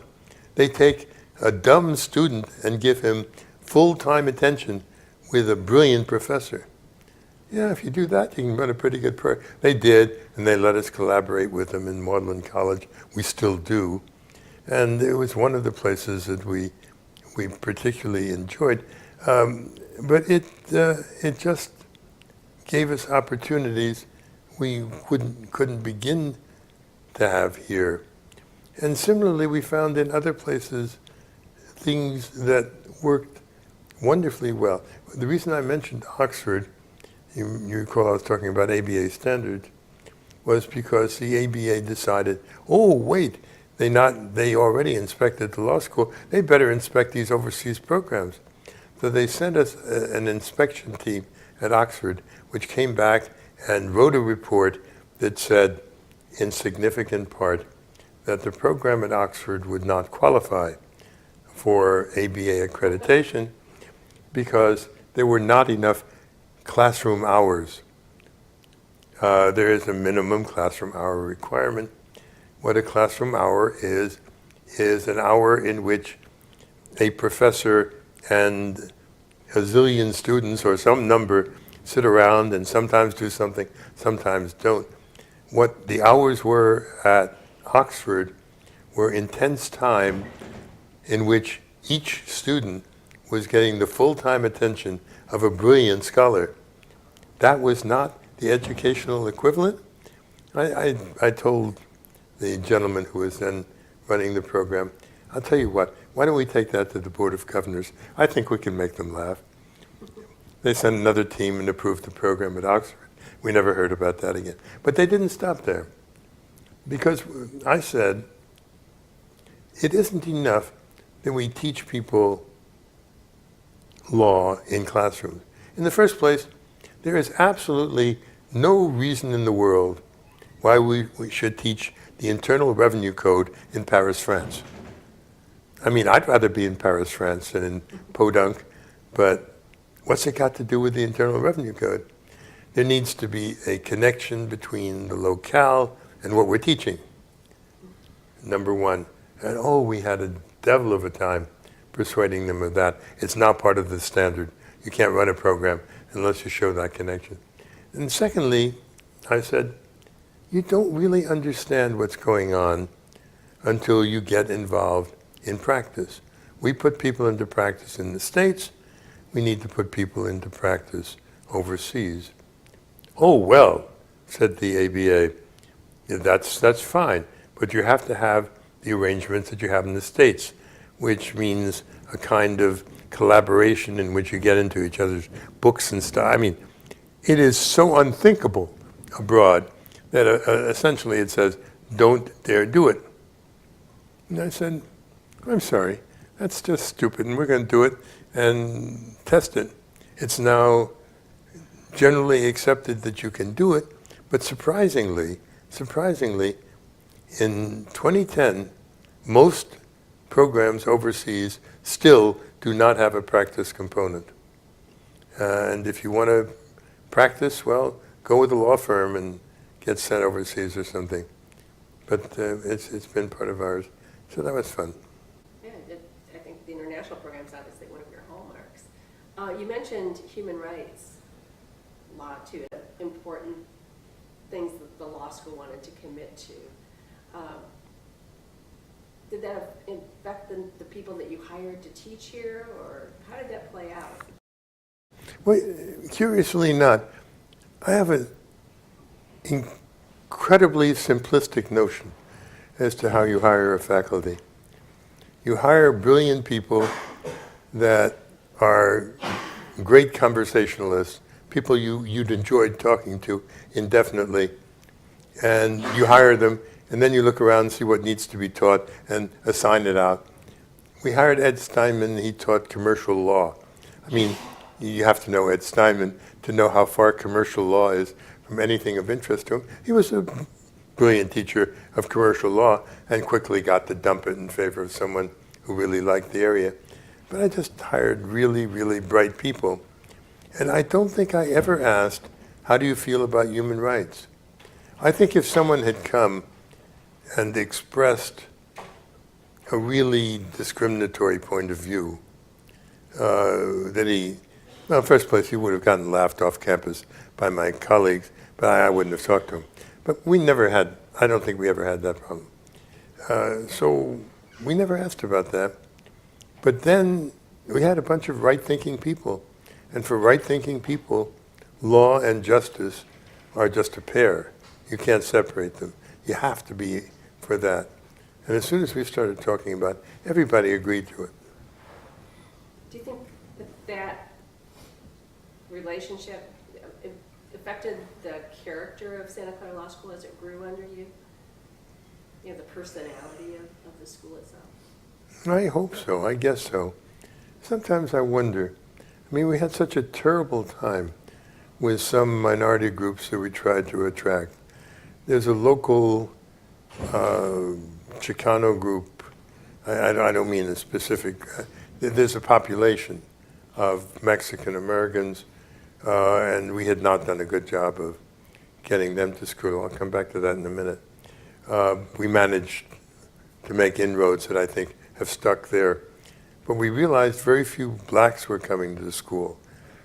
[SPEAKER 2] They take a dumb student and give him full-time attention with a brilliant professor. Yeah, if you do that, you can run a pretty good program. They did, and they let us collaborate with them in Magdalen College. We still do. And it was one of the places that we particularly enjoyed. But it just gave us opportunities we couldn't begin to have here. And similarly, we found in other places things that worked wonderfully well. The reason I mentioned Oxford, you recall I was talking about ABA standards, was because the ABA decided, oh wait, they already inspected the law school, they better inspect these overseas programs. So they sent us an inspection team at Oxford, which came back and wrote a report that said, in significant part, that the program at Oxford would not qualify for ABA accreditation because there were not enough classroom hours. There is a minimum classroom hour requirement. What a classroom hour is an hour in which a professor and a zillion students or some number sit around and sometimes do something, sometimes don't. What the hours were at Oxford were intense time in which each student was getting the full-time attention of a brilliant scholar. That was not the educational equivalent. I told the gentleman who was then running the program, I'll tell you what, why don't we take that to the Board of Governors? I think we can make them laugh. They sent another team and approved the program at Oxford. We never heard about that again. But they didn't stop there. Because I said, it isn't enough that we teach people law in classrooms. In the first place, there is absolutely no reason in the world why we should teach the Internal Revenue Code in Paris, France. I mean, I'd rather be in Paris, France than in Podunk, but what's it got to do with the Internal Revenue Code? There needs to be a connection between the locale and what we're teaching, number one. And we had a devil of a time persuading them of that. It's not part of the standard. You can't run a program unless you show that connection. And secondly, I said, you don't really understand what's going on until you get involved in practice. We put people into practice in the States. We need to put people into practice overseas. Oh, well, said the ABA, that's fine, but you have to have the arrangements that you have in the States, which means a kind of collaboration in which you get into each other's books and stuff. I mean, it is so unthinkable abroad that essentially it says, don't dare do it. And I said, I'm sorry, that's just stupid, and we're going to do it and test it. It's now generally accepted that you can do it, but surprisingly, in 2010, most programs overseas still do not have a practice component. And if you want to practice, well, go with a law firm and get sent overseas or something. But it's been part of ours, so that was fun.
[SPEAKER 1] Yeah, I think the international program is obviously one of your hallmarks. You mentioned human rights law too, important things that the law school wanted to commit to. Did that affect the people that you hired to teach here, or how did that play out?
[SPEAKER 2] Well, curiously not. I have incredibly simplistic notion as to how you hire a faculty. You hire brilliant people that are great conversationalists, people you'd enjoyed talking to indefinitely, and you hire them, and then you look around and see what needs to be taught and assign it out. We hired Ed Steinman. He taught commercial law. I mean, you have to know Ed Steinman to know how far commercial law is from anything of interest to him. He was a brilliant teacher of commercial law and quickly got to dump it in favor of someone who really liked the area. But I just hired really, really bright people. And I don't think I ever asked, how do you feel about human rights? I think if someone had come and expressed a really discriminatory point of view, well, first place, he would have gotten laughed off campus by my colleagues, but I wouldn't have talked to him. But we never had, I don't think we ever had that problem. So we never asked about that. But then we had a bunch of right-thinking people. And for right-thinking people, law and justice are just a pair. You can't separate them. You have to be for that. And as soon as we started talking about it, everybody agreed to it.
[SPEAKER 1] Do you think that relationship affected the character of Santa Clara Law School as it grew under you? You know, the personality of the school itself?
[SPEAKER 2] I hope so. I guess so. Sometimes I wonder. I mean, we had such a terrible time with some minority groups that we tried to attract. There's a local Chicano group. I don't mean a specific. There's a population of Mexican Americans, and we had not done a good job of getting them to school. I'll come back to that in a minute. We managed to make inroads that I think have stuck there. But we realized very few blacks were coming to the school,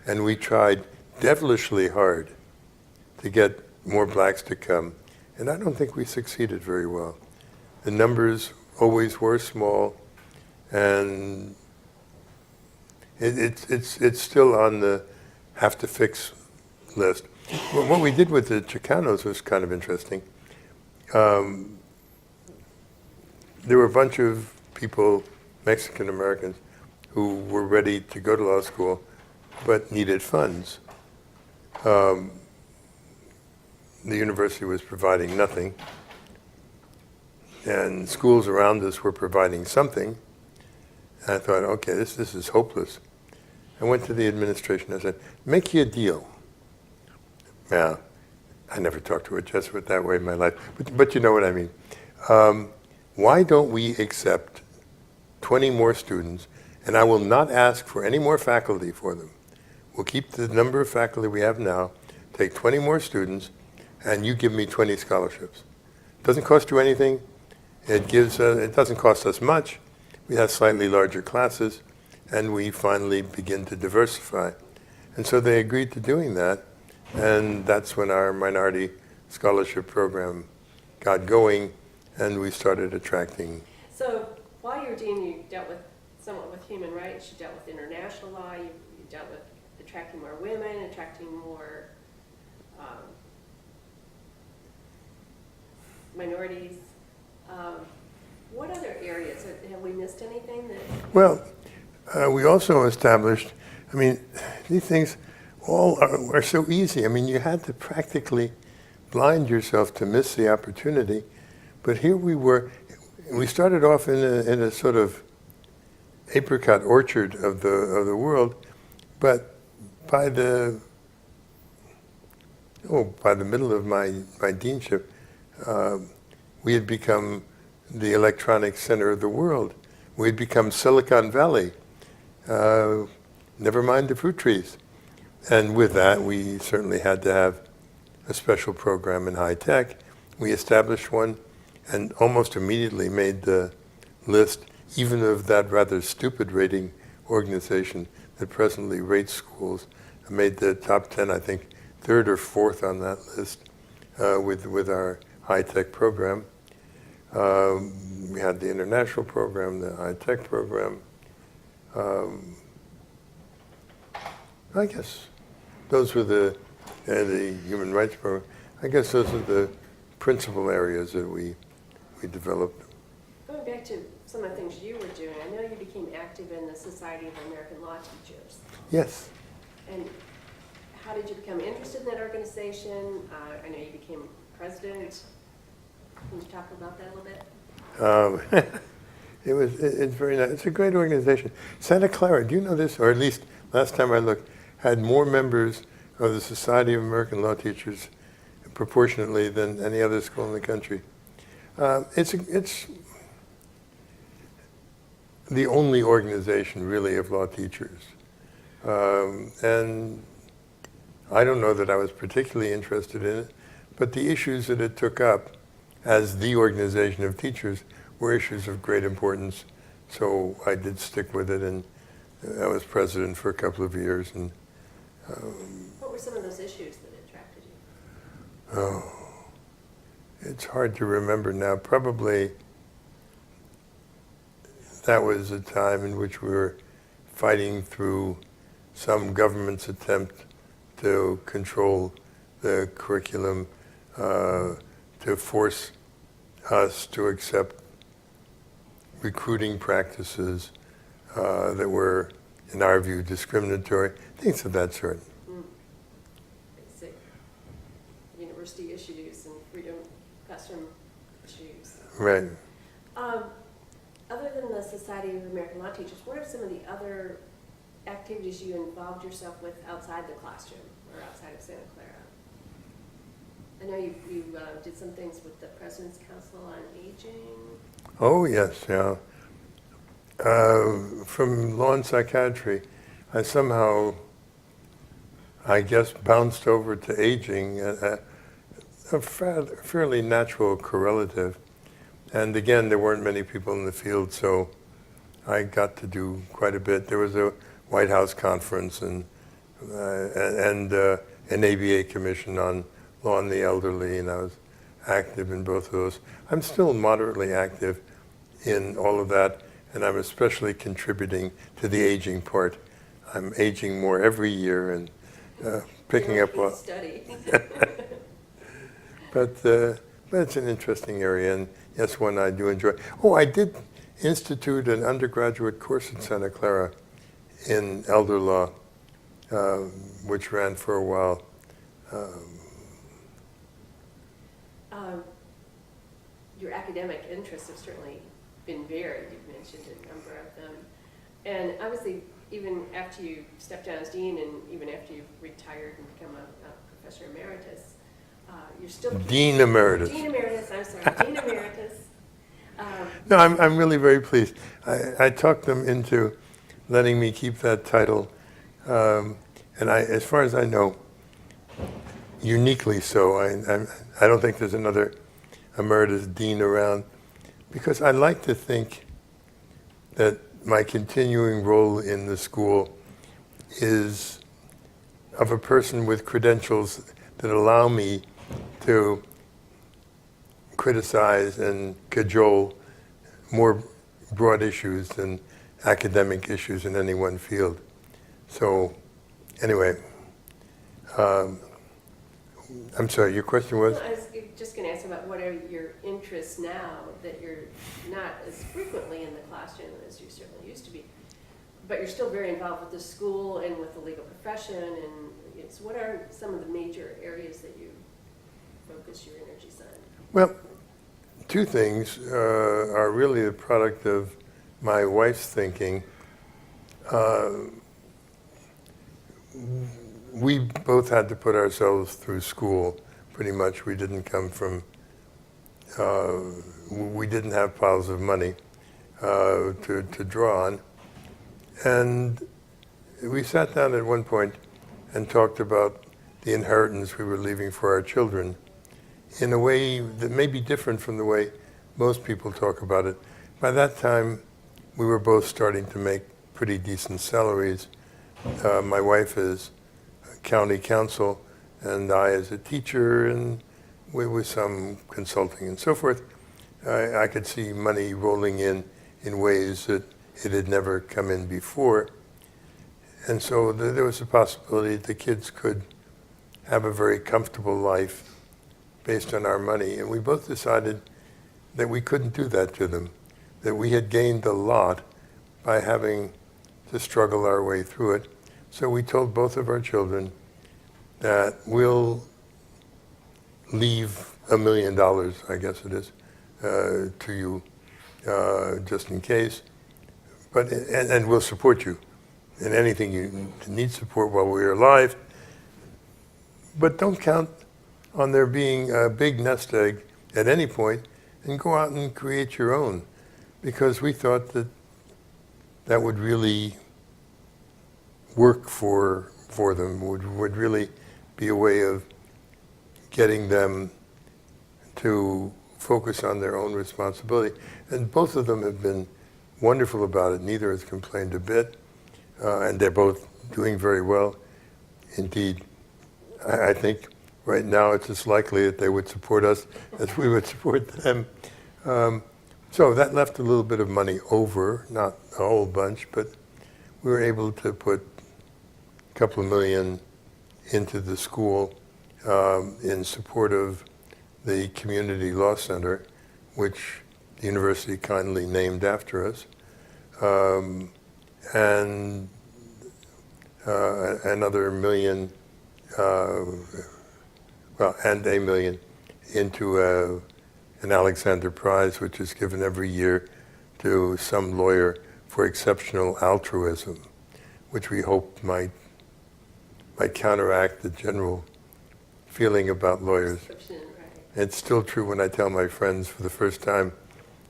[SPEAKER 2] and we tried devilishly hard to get more blacks to come, and I don't think we succeeded very well. The numbers always were small, and it's still on the have to fix list. What we did with the Chicanos was kind of interesting. There were a bunch of people, Mexican Americans, who were ready to go to law school but needed funds. The university was providing nothing, and schools around us were providing something. And I thought, okay, this is hopeless. I went to the administration. I said, make you a deal. Now, I never talked to a Jesuit that way in my life, but you know what I mean. Why don't we accept 20 more students, and I will not ask for any more faculty for them. We'll keep the number of faculty we have now, take 20 more students, and you give me 20 scholarships. It doesn't cost you anything. It doesn't cost us much. We have slightly larger classes, and we finally begin to diversify. And so they agreed to doing that, and that's when our minority scholarship program got going, and we started attracting.
[SPEAKER 1] So while you were dean, you dealt somewhat with human rights, you dealt with international law, you dealt with attracting more women, attracting more minorities. What other areas? Have we missed anything?
[SPEAKER 2] Well, we also established, I mean, these things all are so easy. I mean, you had to practically blind yourself to miss the opportunity. But here we were, we started off in a sort of apricot orchard of the world, but by the middle of my deanship, we had become the electronic center of the world. We had become Silicon Valley. Never mind the fruit trees. And with that, we certainly had to have a special program in high tech. We established one and almost immediately made the list, even of that rather stupid rating organization that presently rates schools. I made the top 10, I think, third or fourth on that list with our high-tech program. We had the international program, the high-tech program. I guess those were the human rights program. I guess those are the principal areas that we developed.
[SPEAKER 1] Going back to some of the things you were doing, I know you became active in the Society of American Law Teachers.
[SPEAKER 2] Yes.
[SPEAKER 1] And how did you become interested in that organization? I know you became president. Can you talk about that a little bit?
[SPEAKER 2] It's very nice. It's a great organization. Santa Clara, do you know this? Or at least last time I looked, had more members of the Society of American Law Teachers proportionately than any other school in the country. It's the only organization really of law teachers. And I don't know that I was particularly interested in it, but the issues that it took up as the organization of teachers were issues of great importance. So I did stick with it, and I was president for a couple of years. And
[SPEAKER 1] what were some of those issues that attracted you?
[SPEAKER 2] oh, it's hard to remember now. Probably that was a time in which we were fighting through some government's attempt to control the curriculum, to force us to accept recruiting practices that were, in our view, discriminatory, things of that sort.
[SPEAKER 1] Basic university issues and freedom classroom issues.
[SPEAKER 2] Right.
[SPEAKER 1] Other than the Society of American Law Teachers, what are some of the other activities you involved yourself with outside the classroom or outside of Santa Clara? I know you did some things with the President's Council on Aging.
[SPEAKER 2] Oh, yes, yeah. From law and psychiatry, I somehow, I guess, bounced over to aging, a fairly natural correlative. And again, there weren't many people in the field, so I got to do quite a bit. There was a White House conference and an ABA commission on law and the elderly, and I was active in both of those. I'm still moderately active in all of that, and I'm especially contributing to the aging part. I'm aging more every year and picking up on.
[SPEAKER 1] Study.
[SPEAKER 2] But it's an interesting area, and yes, one I do enjoy. Oh, I did institute an undergraduate course at Santa Clara in elder law, which ran for a while.
[SPEAKER 1] Your academic interests have certainly been varied. You've mentioned a number of them. And obviously, even after you stepped down as dean and even after you've retired and become a professor emeritus, you're still...
[SPEAKER 2] Dean Emeritus.
[SPEAKER 1] Dean Emeritus, I'm sorry, Dean Emeritus.
[SPEAKER 2] No, I'm really very pleased. I talked them into letting me keep that title. And as far as I know, uniquely so. I don't think there's another emeritus dean around, because I like to think that my continuing role in the school is of a person with credentials that allow me to criticize and cajole more broad issues than academic issues in any one field. So anyway, I'm sorry, your question was?
[SPEAKER 1] Well, I was just going to ask about what are your interests now that you're not as frequently in the classroom as you certainly used to be, but you're still very involved with the school and with the legal profession, and so what are some of the major areas that you focus your energies on?
[SPEAKER 2] Well, two things are really the product of my wife's thinking. We both had to put ourselves through school, pretty much. We didn't come from, we didn't have piles of money to draw on. And we sat down at one point and talked about the inheritance we were leaving for our children in a way that may be different from the way most people talk about it. By that time, we were both starting to make pretty decent salaries. My wife is county counsel, and I as a teacher, and with some consulting and so forth. I could see money rolling in ways that it had never come in before. And so there was a possibility that the kids could have a very comfortable life based on our money. And we both decided that we couldn't do that to them, that we had gained a lot by having to struggle our way through it. So we told both of our children that we'll leave $1 million, I guess it is, to you, just in case. But and we'll support you in anything you need support while we're alive. But don't count on there being a big nest egg at any point, and go out and create your own, because we thought that that would really work for them, would really be a way of getting them to focus on their own responsibility. And both of them have been wonderful about it. Neither has complained a bit, and they're both doing very well. Indeed, I think right now it's as likely that they would support us as we would support them. So that left a little bit of money over, not a whole bunch, but we were able to put a couple of million into the school in support of the Community Law Center, which the university kindly named after us, and another million, and $1 million into an Alexander Prize, which is given every year to some lawyer for exceptional altruism, which we hope might counteract the general feeling about lawyers.
[SPEAKER 1] Right.
[SPEAKER 2] It's still true when I tell my friends for the first time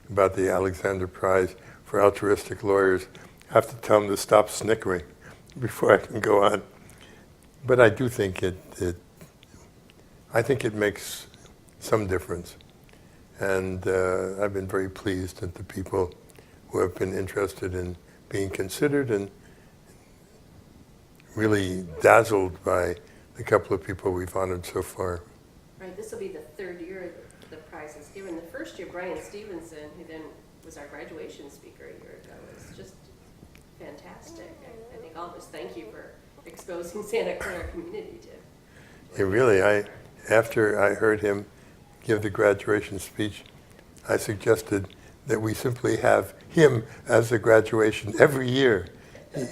[SPEAKER 2] about the Alexander Prize for altruistic lawyers. I have to tell them to stop snickering before I can go on. But I do think it makes some difference. And I've been very pleased at the people who have been interested in being considered, and really dazzled by the couple of people we've honored so far.
[SPEAKER 1] Right, this will be the third year that the prize is given. The first year, Brian Stevenson, who then was our graduation speaker a year ago, was just fantastic. I think all of us thank you for exposing Santa Clara community to.
[SPEAKER 2] After I heard him give the graduation speech, I suggested that we simply have him as a graduation every year.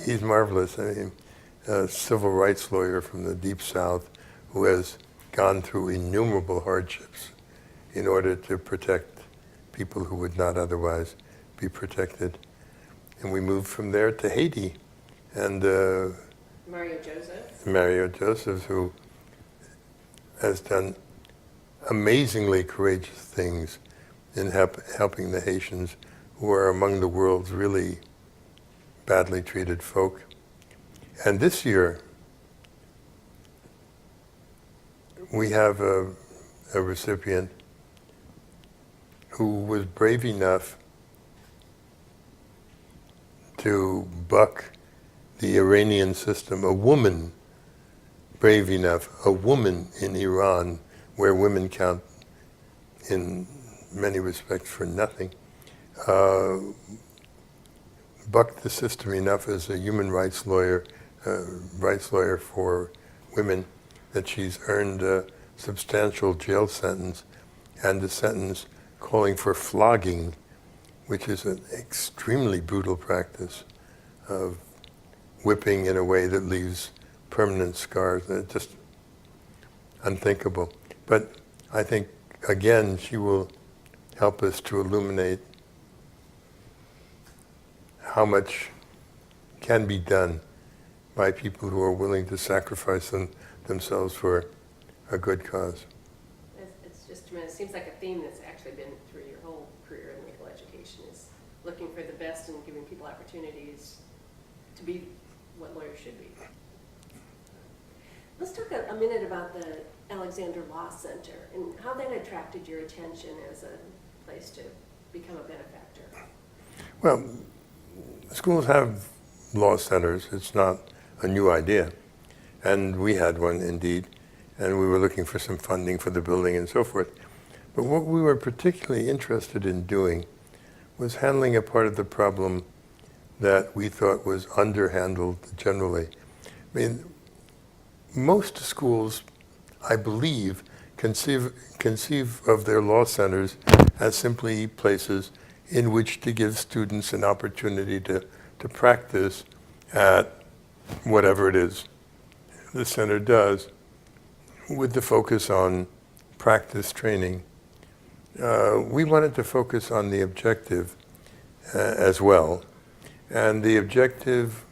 [SPEAKER 2] He's marvelous. I mean, a civil rights lawyer from the Deep South who has gone through innumerable hardships in order to protect people who would not otherwise be protected. And we moved from there to Haiti. And Mario Joseph, who has done amazingly courageous things in helping the Haitians, who are among the world's really badly treated folk. And this year, we have a recipient who was brave enough to buck the Iranian system, a woman brave enough, a woman in Iran, where women count in many respects for nothing, bucked the system enough as a human rights lawyer for women, that she's earned a substantial jail sentence and a sentence calling for flogging, which is an extremely brutal practice of whipping in a way that leaves permanent scars. It's just unthinkable. But I think, again, she will help us to illuminate how much can be done by people who are willing to sacrifice themselves for a good cause.
[SPEAKER 1] It's just, it seems like a theme that's actually been through your whole career in legal education, is looking for the best and giving people opportunities to be what lawyers should be. Let's talk a minute about the Alexander Law Center and how that attracted your attention as a place to become a benefactor.
[SPEAKER 2] Well, schools have law centers. It's not a new idea. And we had one indeed. And we were looking for some funding for the building and so forth. But what we were particularly interested in doing was handling a part of the problem that we thought was underhandled generally. I mean, most schools, I believe, conceive of their law centers as simply places in which to give students an opportunity to practice at whatever it is the center does, with the focus on practice training. We wanted to focus on the objective as well. And the objective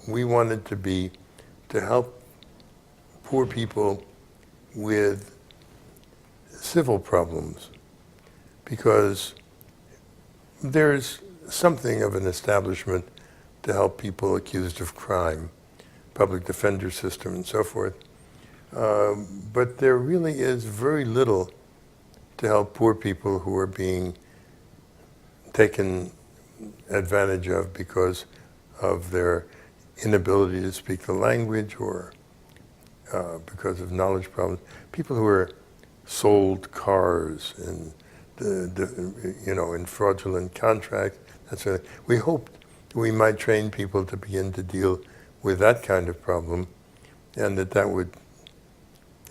[SPEAKER 2] we wanted to be to help poor people with civil problems, because there's something of an establishment to help people accused of crime, public defender system and so forth. But there really is very little to help poor people who are being taken advantage of because of their inability to speak the language or because of knowledge problems. People who are sold cars and in fraudulent contracts. We hoped we might train people to begin to deal with that kind of problem, and that would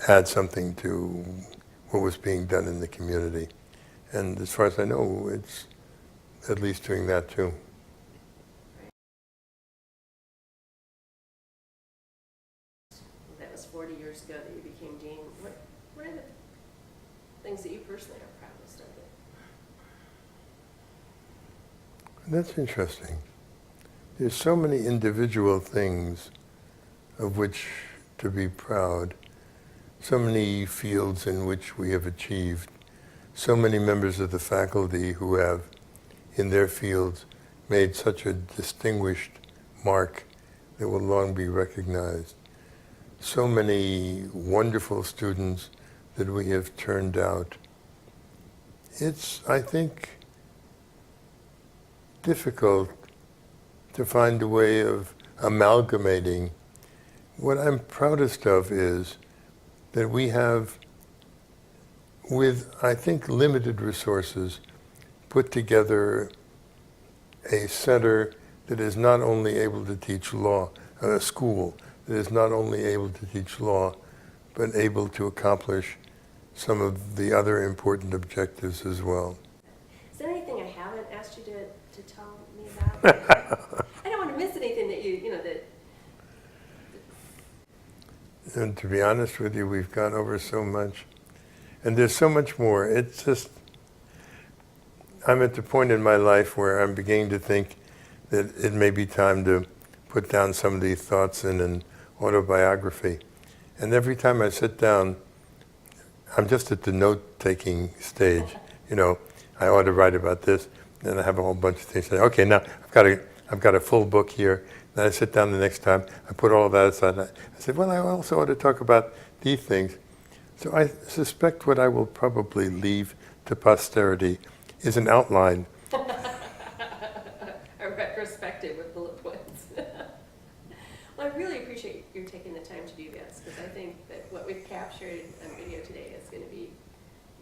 [SPEAKER 2] add something to what was being done in the community. And as far as I know, it's at least doing that too.
[SPEAKER 1] That was 40 years ago that you became dean. What are the things that you personally are proudest of?
[SPEAKER 2] That's interesting. There's so many individual things of which to be proud, so many fields in which we have achieved, so many members of the faculty who have, in their fields, made such a distinguished mark that will long be recognized. So many wonderful students that we have turned out. It's, I think, difficult to find a way of amalgamating. What I'm proudest of is that we have, with, I think, limited resources, put together a center that is not only able to teach law, a school that is not only able to teach law, but able to accomplish some of the other important objectives as well.
[SPEAKER 1] Is there anything I haven't asked you to tell me about? I don't want to miss anything that that.
[SPEAKER 2] And to be honest with you, we've gone over so much. And there's so much more. It's just, I'm at the point in my life where I'm beginning to think that it may be time to put down some of these thoughts in an autobiography. And every time I sit down, I'm just at the note-taking stage. I ought to write about this, and I have a whole bunch of things. Okay, now I've got a full book here. Then I sit down the next time, I put all of that aside. I said, well, I also ought to talk about these things. So I suspect what I will probably leave to posterity is an outline.
[SPEAKER 1] A retrospective with bullet points. Well, I really appreciate your taking the time to do this, because I think that what we've captured on video today is going to be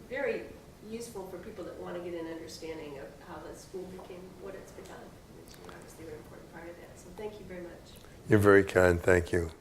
[SPEAKER 1] very useful for people that want to get an understanding of how the school became what it's become, which is obviously an important part of that. So thank you very much.
[SPEAKER 2] You're very kind. Thank you.